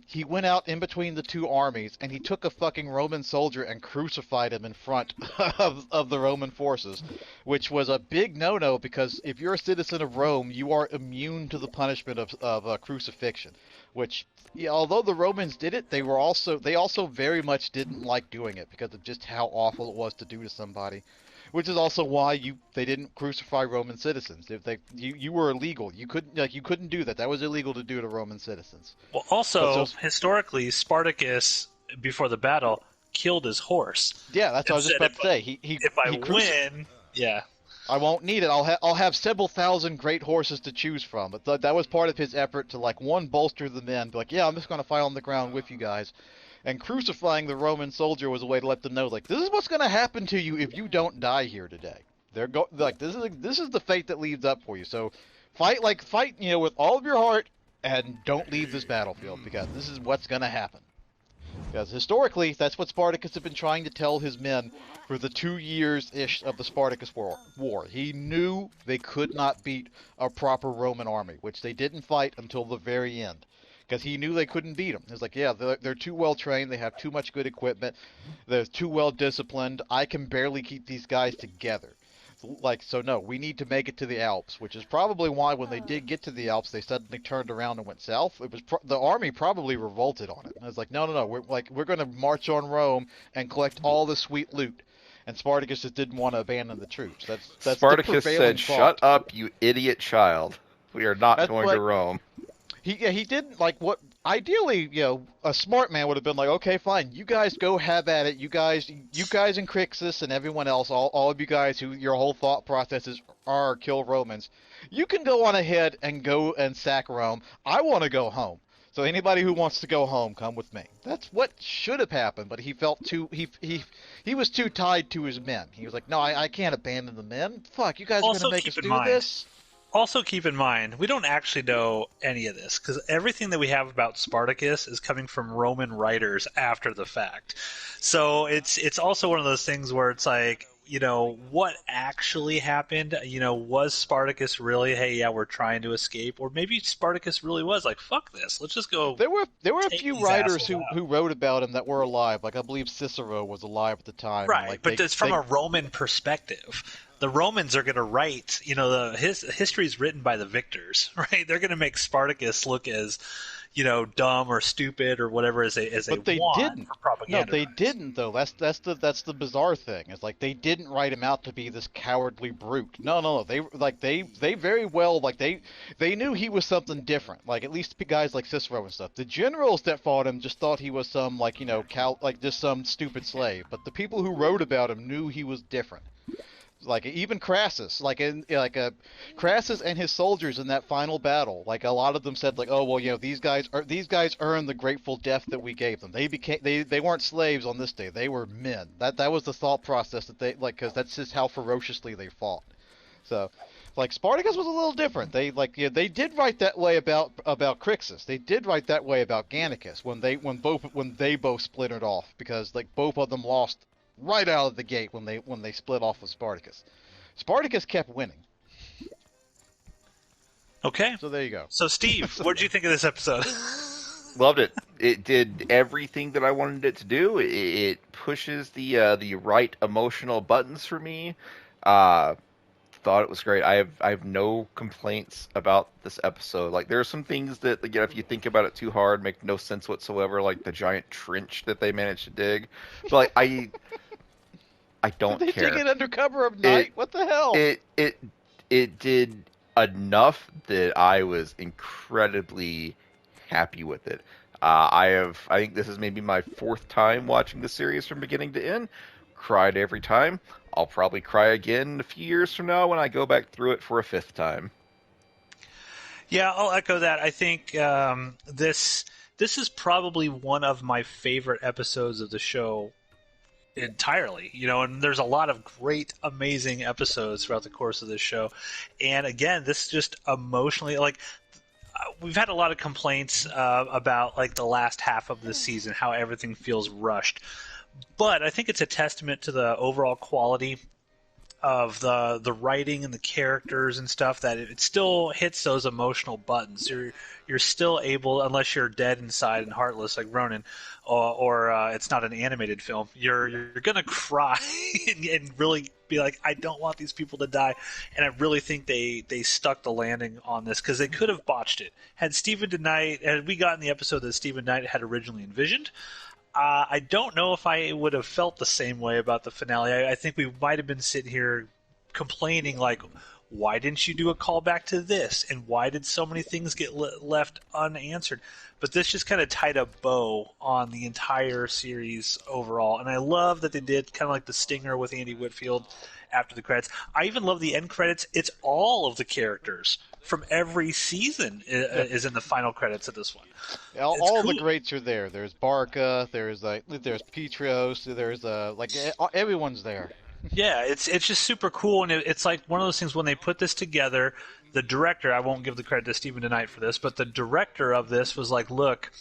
C: He went out in between the two armies and he took a fucking Roman soldier and crucified him in front of the Roman forces, which was a big no-no because if you're a citizen of Rome, you are immune to the punishment of crucifixion. Which, yeah, although the Romans did it, they also very much didn't like doing it because of just how awful it was to do to somebody. Which is also why they didn't crucify Roman citizens. If you were illegal, you couldn't do that. That was illegal to do to Roman citizens.
A: Well, also historically, Spartacus before the battle killed his horse.
C: Yeah, that's what I was just about to say.
A: If I win, yeah,
C: I won't need it. I'll have several thousand great horses to choose from. But that was part of his effort to bolster the men. Be like, yeah, I'm just going to fight on the ground with you guys. And crucifying the Roman soldier was a way to let them know, like, this is what's going to happen to you if you don't die here today. This is the fate that leads up for you. So fight with all of your heart and don't leave this battlefield because this is what's going to happen. Because historically, that's what Spartacus had been trying to tell his men for the 2 years-ish of the Spartacus War. He knew they could not beat a proper Roman army, which they didn't fight until the very end. Because he knew they couldn't beat them. He was like, yeah, they're too well trained. They have too much good equipment. They're too well disciplined. I can barely keep these guys together. So no, we need to make it to the Alps, which is probably why when they did get to the Alps, they suddenly turned around and went south. It was the army probably revolted on it. And it was like, no, we're going to march on Rome and collect all the sweet loot. And Spartacus just didn't want to abandon the troops. That's
B: Spartacus
C: the
B: said,
C: thought.
B: "Shut up, you idiot child. We are not going to Rome."
C: He didn't what ideally, a smart man would have been like, okay, fine, you guys go have at it. You guys and Crixus and everyone else, all of you guys who your whole thought processes are kill Romans. You can go on ahead and go and sack Rome. I want to go home. So anybody who wants to go home, come with me. That's what should have happened, but he felt he was too tied to his men. He was like, no, I can't abandon the men. Fuck, you guys are going to make us do this?
A: Also, keep in mind, we don't actually know any of this because everything that we have about Spartacus is coming from Roman writers after the fact. So it's also one of those things where it's like, what actually happened? Was Spartacus really, hey, yeah, we're trying to escape? Or maybe Spartacus really was like, fuck this, let's just go.
C: There were a few writers who wrote about him that were alive. Like, I believe Cicero was alive at the time.
A: Right, but it's from a Roman perspective. The Romans are going to write, his history is written by the victors, right? They're going to make Spartacus look as, dumb or stupid or whatever as they want for propaganda.
C: No, they didn't though. That's the bizarre thing. It's like they didn't write him out to be this cowardly brute. No. They very well they knew he was something different. Like at least guys like Cicero and stuff. The generals that fought him just thought he was some just some stupid slave. But the people who wrote about him knew he was different. Like even Crassus, Crassus and his soldiers in that final battle, like a lot of them said, like, oh well, these guys earned the grateful death that we gave them. They weren't slaves on this day; they were men. That was the thought process that they because that's just how ferociously they fought. So, Spartacus was a little different. They did write that way about Crixus. They did write that way about Gannicus when they both splintered off because both of them lost right out of the gate when they split off with Spartacus. Spartacus kept winning.
A: Okay.
C: So there you go.
A: So Steve, what did you think of this episode?
B: Loved it. It did everything that I wanted it to do. It pushes the right emotional buttons for me. Thought it was great. I have no complaints about this episode. Like there are some things that if you think about it too hard, make no sense whatsoever. Like the giant trench that they managed to dig. But I don't care.
C: They dig it under cover of night. What the hell?
B: It did enough that I was incredibly happy with it. I think this is maybe my 4th time watching the series from beginning to end. Cried every time. I'll probably cry again a few years from now when I go back through it for a 5th time.
A: Yeah, I'll echo that. I think this this is probably one of my favorite episodes of the show entirely, and there's a lot of great, amazing episodes throughout the course of this show. And again, this just emotionally, like, we've had a lot of complaints about like the last half of the season, how everything feels rushed. But I think it's a testament to the overall quality of the writing and the characters and stuff, that it still hits those emotional buttons. You're still able, unless you're dead inside and heartless like Ronan, or it's not an animated film, you're gonna cry and really be like, I don't want these people to die. And I really think they stuck the landing on this, because they could have botched it had we gotten the episode that Stephen Knight had originally envisioned. I don't know if I would have felt the same way about the finale. I think we might have been sitting here complaining, like, why didn't you do a callback to this? And why did so many things get left unanswered? But this just kind of tied a bow on the entire series overall. And I love that they did kind of like the stinger with Andy Whitfield after the credits. I even love the end credits. It's all of the characters from every season is in the final credits of this one.
C: All cool. The greats are there. There's Barca. There's Petros. There's everyone's there.
A: Yeah, it's just super cool, and it's like one of those things when they put this together. The director, I won't give the credit to Stephen DeKnight for this, but the director of this was like, look,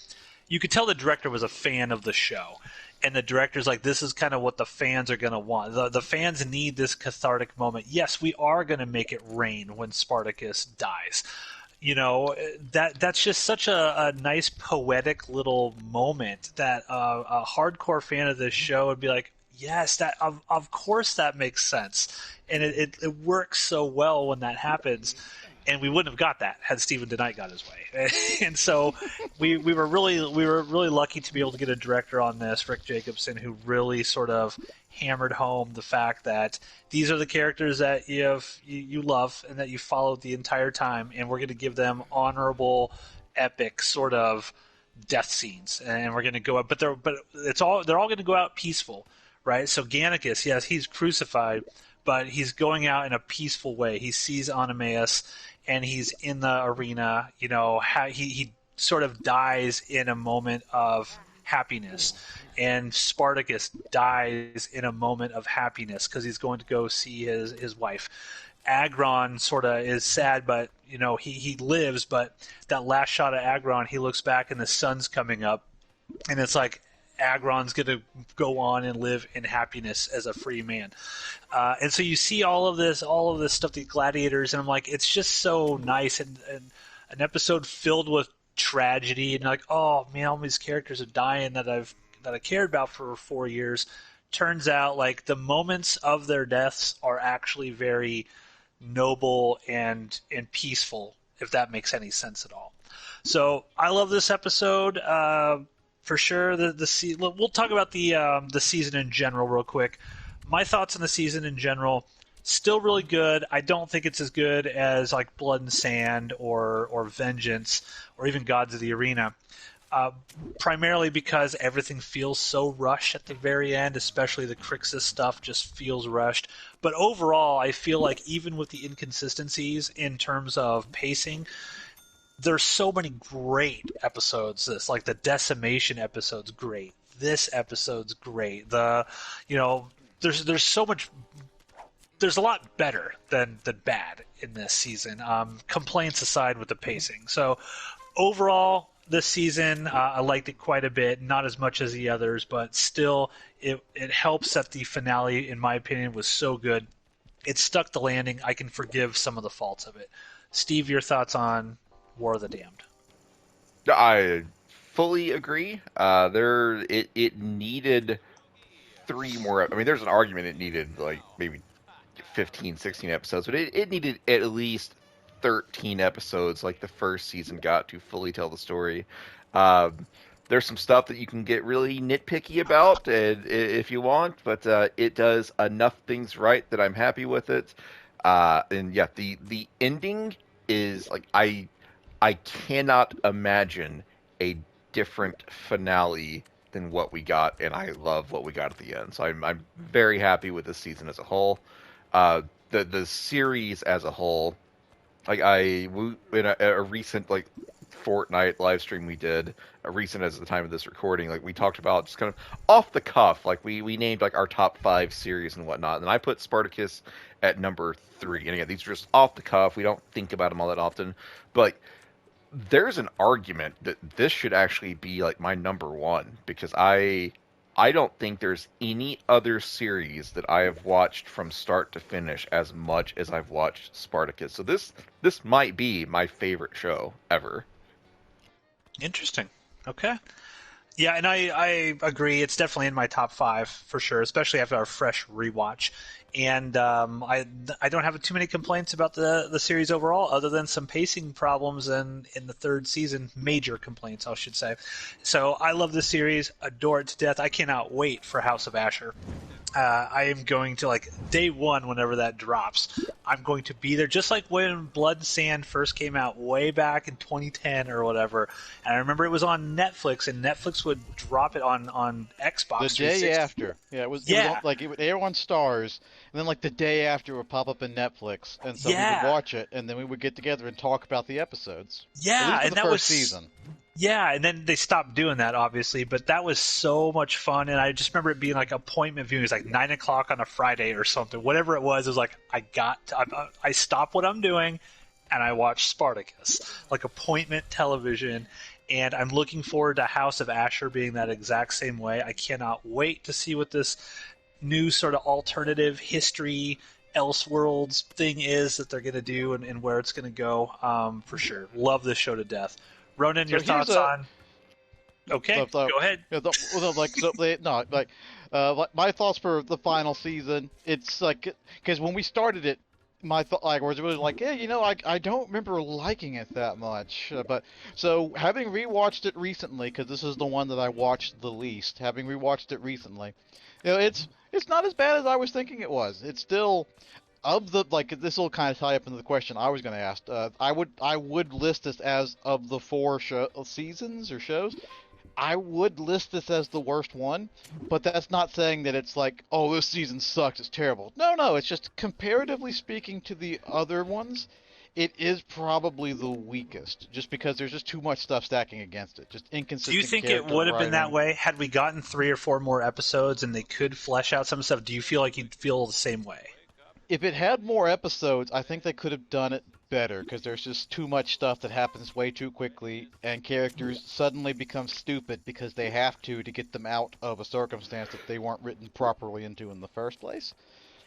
A: you could tell the director was a fan of the show. And the director's like, this is kind of what the fans are going to want. The fans need this cathartic moment. Yes, we are going to make it rain when Spartacus dies. That's just such a nice poetic little moment that a hardcore fan of this show would be like, yes, that of course that makes sense. And it works so well when that happens. And we wouldn't have got that had Stephen DeKnight got his way. And so we were really lucky to be able to get a director on this, Rick Jacobson, who really sort of hammered home the fact that these are the characters that you love and that you followed the entire time, and we're going to give them honorable, epic sort of death scenes, and we're going to go out. But they're all going to go out peaceful, right? So Gannicus, yes, he's crucified, but he's going out in a peaceful way. He sees Oenomaus, and he's in the arena. He sort of dies in a moment of happiness, and Spartacus dies in a moment of happiness because he's going to go see his wife. Agron sort of is sad, but he lives. But that last shot of Agron, he looks back and the sun's coming up, and it's like Agron's going to go on and live in happiness as a free man. And so you see all of this stuff, the gladiators, and I'm like, it's just so nice, and an episode filled with tragedy, and like, oh man, all these characters are dying that I cared about for 4 years. Turns out, like, the moments of their deaths are actually very noble and peaceful, if that makes any sense at all. So I love this episode. For sure, we'll talk about the season in general real quick. My thoughts on the season in general, still really good. I don't think it's as good as like Blood and Sand or Vengeance or even Gods of the Arena, primarily because everything feels so rushed at the very end, especially the Crixus stuff just feels rushed. But overall, I feel like even with the inconsistencies in terms of pacing, there's so many great episodes. Like the Decimation episode's great. This episode's great. There's so much. There's a lot better than bad in this season. Complaints aside with the pacing. So overall, this season I liked it quite a bit. Not as much as the others, but still, it helps that the finale, in my opinion, was so good. It stuck the landing. I can forgive some of the faults of it. Steve, your thoughts on War of the Damned?
B: I fully agree. It needed 3 more. I mean, there's an argument it needed like maybe 15, 16 episodes, but it needed at least 13 episodes like the first season got to fully tell the story. There's some stuff that you can get really nitpicky about if you want, but it does enough things right that I'm happy with it. And yeah, the ending is like, I cannot imagine a different finale than what we got, and I love what we got at the end. So I'm very happy with this season as a whole. The series as a whole, like in a recent like Fortnite live stream we did, recent as the time of this recording, like we talked about just kind of off the cuff, like we named like our top 5 series and whatnot, and I put Spartacus at number 3. And again, these are just off the cuff. We don't think about them all that often, but there's an argument that this should actually be like my number 1 because I don't think there's any other series that I have watched from start to finish as much as I've watched Spartacus. So this might be my favorite show ever.
A: Interesting. Okay. Yeah, and I agree. It's definitely in my top 5 for sure, especially after our fresh rewatch. And I don't have too many complaints about the series overall, other than some pacing problems in the third season, major complaints, I should say. So I love this series, adore it to death. I cannot wait for House of Asher. I am going to, like, day one, whenever that drops, I'm going to be there, just like when Blood and Sand first came out way back in 2010 or whatever. And I remember it was on Netflix, and Netflix would drop it on Xbox.
C: The day after. Yeah, it was on, like, it would air on Stars, and then, like, the day after it would pop up in Netflix. And so we would watch it, and then we would get together and talk about the episodes.
A: Yeah,
C: at least for
A: and
C: the
A: that
C: first
A: was
C: season.
A: Yeah, and then they stopped doing that, obviously, but that was so much fun, and I just remember it being like appointment viewing. It was like 9 o'clock on a Friday or something. Whatever it was like, I stop what I'm doing, and I watch Spartacus. Like appointment television, and I'm looking forward to House of Asher being that exact same way. I cannot wait to see what this new sort of alternative history Elseworlds thing is that they're going to do and where it's going to go, for sure. Love this show to death. Ronan, your thoughts on? Okay, go ahead.
C: My thoughts for the final season. It's like because when we started it, my thought was really like, yeah, I don't remember liking it that much. But so having rewatched it recently, because this is the one that I watched the least. Having rewatched it recently, it's not as bad as I was thinking it was. It's still. This will kind of tie up into the question I was going to ask. I would list this as of the 4 seasons or shows. I would list this as the worst one, but that's not saying that it's like, oh, this season sucks, it's terrible. No, it's just comparatively speaking to the other ones, it is probably the weakest, just because there's just too much stuff stacking against it. Just inconsistent.
A: Do you think it would have been that way had we gotten 3 or 4 more episodes and they could flesh out some stuff? Do you feel like you'd feel the same way?
C: If it had more episodes, I think they could have done it better, because there's just too much stuff that happens way too quickly, and characters suddenly become stupid because they have to get them out of a circumstance that they weren't written properly into in the first place.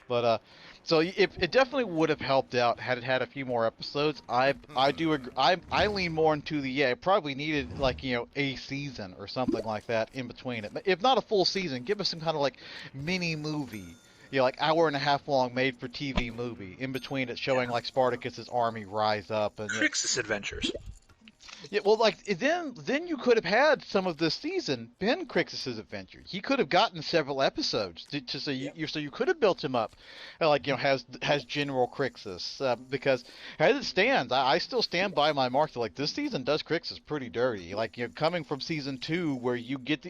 C: But so it definitely would have helped out had it had a few more episodes. I do agree. I lean more into it probably needed like a season or something like that in between it. If not a full season, give us some kind of like mini movie. Like hour and a half long made for TV movie in between it showing like Spartacus's army rise up and
A: Crixus Adventures.
C: Yeah, well, like then you could have had some of this season been Crixus's adventure. He could have gotten several episodes so you could have built him up, has General Crixus. Because as it stands, I still stand by my mark that like this season does Crixus pretty dirty. Like coming from season 2 where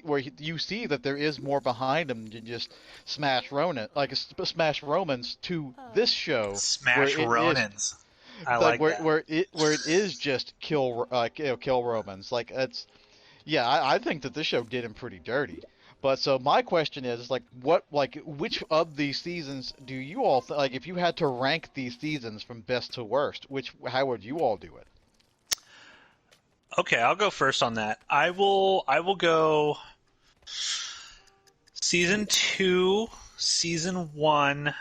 C: where you see that there is more behind him than just smash Romans to this show.
A: Smash Ronans. I like that.
C: Where it is just kill Romans. Like I think that this show did him pretty dirty. But so my question is like which of these seasons do you all like if you had to rank these seasons from best to worst, how would you all do it?
A: Okay, I'll go first on that. I will go season 2, season 1,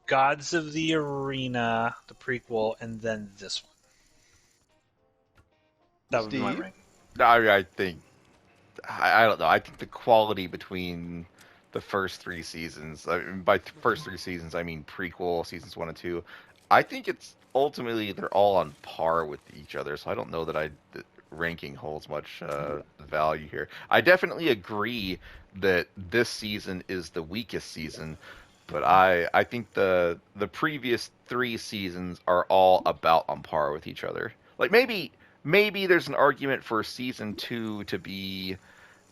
A: Gods of the Arena, the prequel, and then this one. That would be my ranking.
B: I think I don't know. I think the quality between the first 3 seasons, by first 3 seasons I mean prequel seasons 1 and 2. I think it's ultimately they're all on par with each other. So I don't know that the ranking holds much value here. I definitely agree that this season is the weakest season. But I think the previous 3 seasons are all about on par with each other. Like maybe there's an argument for season 2 to be,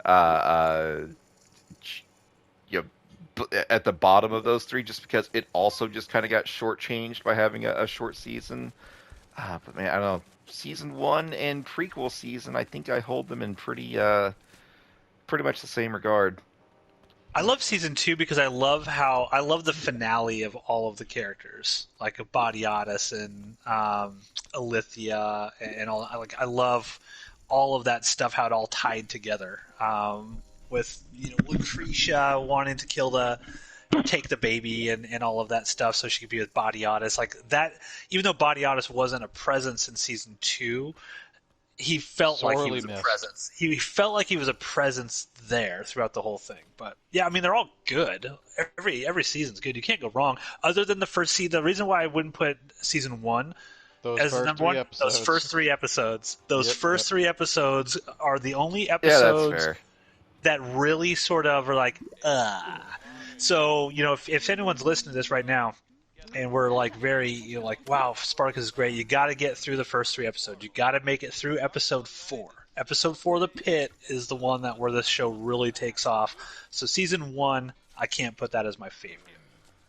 B: at the bottom of those 3, just because it also just kind of got shortchanged by having a short season. But man, I don't know. season 1 and prequel season, I think I hold them in pretty much the same regard.
A: I love season 2 because I love the finale of all of the characters, like Badiatus and Alithia and all. I love all of that stuff, how it all tied together. With Lucretia wanting to take the baby and all of that stuff, so she could be with Badiatus. Like that, even though Badiatus wasn't a presence in season 2. He felt like he was a presence. He felt like he was a presence there throughout the whole thing. But yeah, I mean, they're all good. Every season's good. You can't go wrong. Other than the first season, the reason why I wouldn't put season 1 as number 1, those first 3 episodes. Those first 3 episodes are the only episodes that really sort of are like, So if anyone's listening to this right now, and we're like very, wow, Spartacus is great. You got to get through the first 3 episodes. You got to make it through episode 4. Episode 4, The Pit, is the one where this show really takes off. So season 1, I can't put that as my favorite.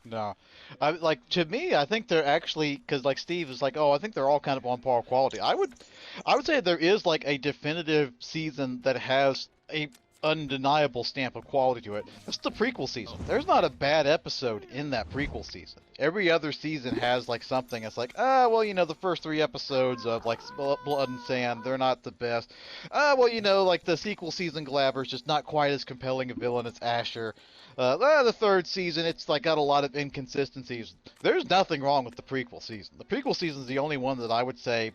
C: No, to me, I think they're actually, because like Steve is like, oh, I think they're all kind of on par quality. I would say there is like a definitive season that has a undeniable stamp of quality to it. That's the prequel season. There's not a bad episode in that prequel season. Every other season has like something. It's like, the first 3 episodes of like Blood and Sand, they're not the best. Like the sequel season Glaber's just not quite as compelling a villain as Asher. The 3rd season, it's like got a lot of inconsistencies. There's nothing wrong with the prequel season. The prequel season is the only one that I would say,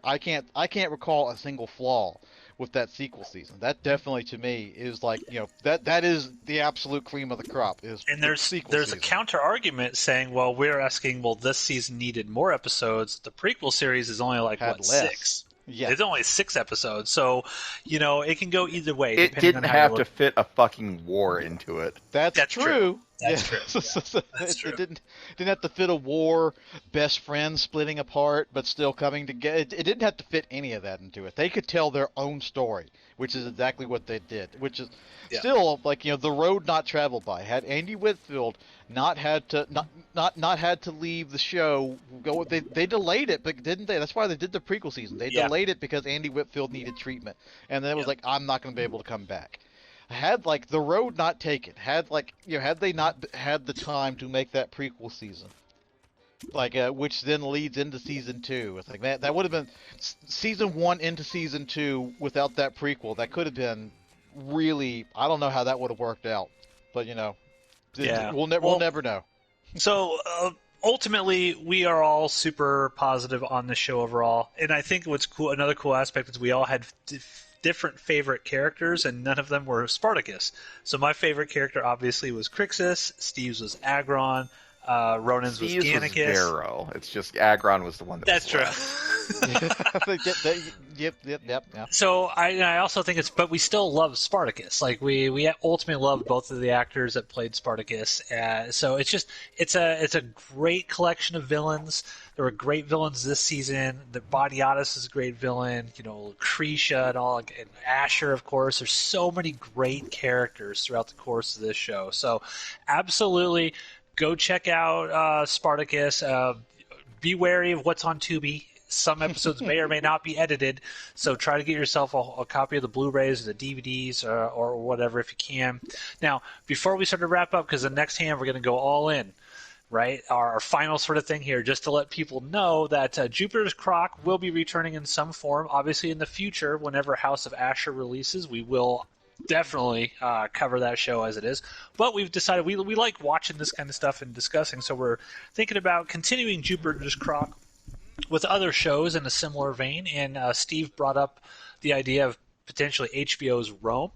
C: I can't recall a single flaw with that sequel season. That definitely to me is like, that is the absolute cream of the crop.
A: And there's a counter argument saying, well, we're asking, this season needed more episodes. The prequel series is only like
C: less.
A: 6. Yeah. It's only 6 episodes, so it can go either way.
B: It didn't have to fit a fucking war into it.
C: That's true.
A: That's true. That's true.
C: It didn't have to fit a war, best friends splitting apart, but still coming together. It didn't have to fit any of that into it. They could tell their own story, which is exactly what they did. Which is still like the road not traveled by. Had Andy Whitfield not had to leave the show, they delayed it, but didn't they? That's why they did the prequel season. They delayed it because Andy Whitfield needed treatment, and then it was like, I'm not going to be able to come back. Had like the road not taken, had they not had the time to make that prequel season, which then leads into season 2. It's like that would have been season 1 into season 2 without that prequel. That could have been really, I don't know how that would have worked out, but we'll never know.
A: So ultimately, we are all super positive on the show overall, and I think what's cool, another cool aspect is we all had different favorite characters, and none of them were Spartacus. So my favorite character obviously was Crixus, Steve's was Agron, Ronan's was Gannicus.
B: Was Vero. It's just Agron was the one that
A: That's true.
C: Yep.
A: So I also think but we still love Spartacus. Like we ultimately love both of the actors that played Spartacus. So it's a great collection of villains. There were great villains this season. The Badiatus is a great villain. Lucretia and all, and Asher, of course. There's so many great characters throughout the course of this show. So absolutely, go check out Spartacus. Be wary of what's on Tubi. Some episodes may or may not be edited, so try to get yourself a copy of the Blu-rays or the DVDs or whatever if you can. Now, before we start to wrap up, because the next hand we're going to go all in, right? Our final sort of thing here, just to let people know that Jupiter's Crock will be returning in some form. Obviously, in the future, whenever House of Asher releases, we will definitely cover that show as it is. But we've decided we like watching this kind of stuff and discussing, so we're thinking about continuing Jupiter's Crock with other shows in a similar vein. And Steve brought up the idea of potentially HBO's Rome,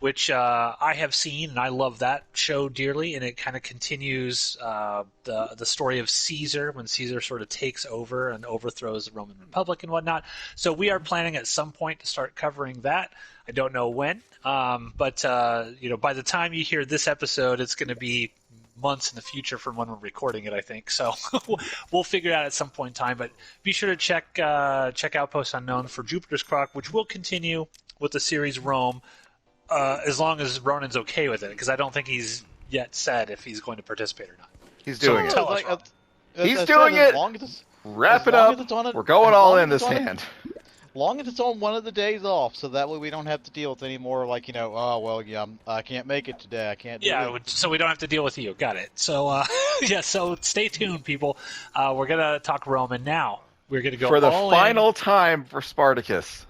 A: which I have seen, and I love that show dearly. And it kind of continues the story of Caesar, when Caesar sort of takes over and overthrows the Roman Republic and whatnot. So we are planning at some point to start covering that. I don't know when, but by the time you hear this episode, it's going to be months in the future from when we're recording it, I think. So we'll figure it out at some point in time. But be sure to check out Post Unknown for Jupiter's Crock, which will continue with the series Rome, as long as Ronan's okay with it, because I don't think he's yet said if he's going to participate or not.
B: He's doing it.
C: Tell us,
B: He's doing it. Wrap it
C: long
B: up.
C: as it's on
B: We're going all in
C: as
B: this
C: it's on
B: hand.
C: long as it's on one of the days off, so that way we don't have to deal with any more, like, oh, well, yeah, I can't make it today. I can't do it.
A: So we don't have to deal with you. Got it. So, so stay tuned, people. We're going to talk Roman now. We're going to go
B: For the
A: all
B: final
A: in.
B: time for Spartacus.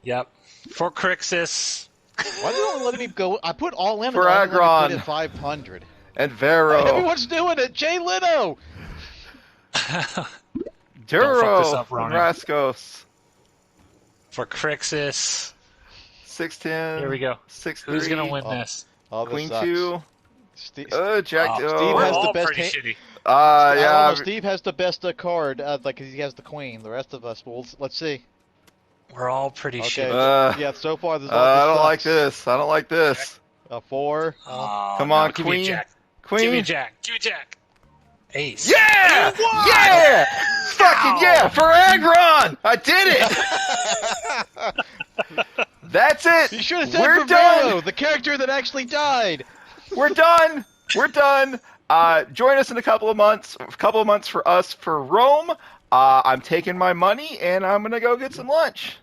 A: Yep. For Crixus.
C: Why do you only let me go? I put all in,
B: For
C: but only let me
B: Agron.
C: put in 500.
B: And Vero.
C: Everyone's doing it. Jay Leno.
B: Duro.
A: fuck this up, Ronan.
B: Raskos.
A: For Crixus.
B: 610.
A: Here we go.
B: 6
A: Who's going to win this?
C: Oh, this
B: Queen
C: sucks.
B: 2.
C: Steve,
B: Jack.
C: Steve
A: We're
C: has the
A: all
C: best
A: pretty
C: hand-
A: shitty.
C: I don't
B: Yeah.
C: know, Steve has the best card, like, 'cause he has the queen. The rest of us, let's see.
A: We're all pretty
C: Okay,
A: shitty.
C: yeah, so far this
B: I don't
C: sucks.
B: like this. I don't like this.
C: A 4.
B: Come on,
A: give me a
B: Queen.
A: Jack.
B: Queen.
A: Give me a Jack. Give me a Jack. Ace.
B: Yeah! Yeah! Fucking yeah! For Agron! I did it! That's it!
C: You should have said
B: We're
C: for
B: done!
C: Vero, the character that actually died.
B: We're done! We're done! Join us in a couple of months for us for Rome. I'm taking my money and I'm gonna go get some lunch.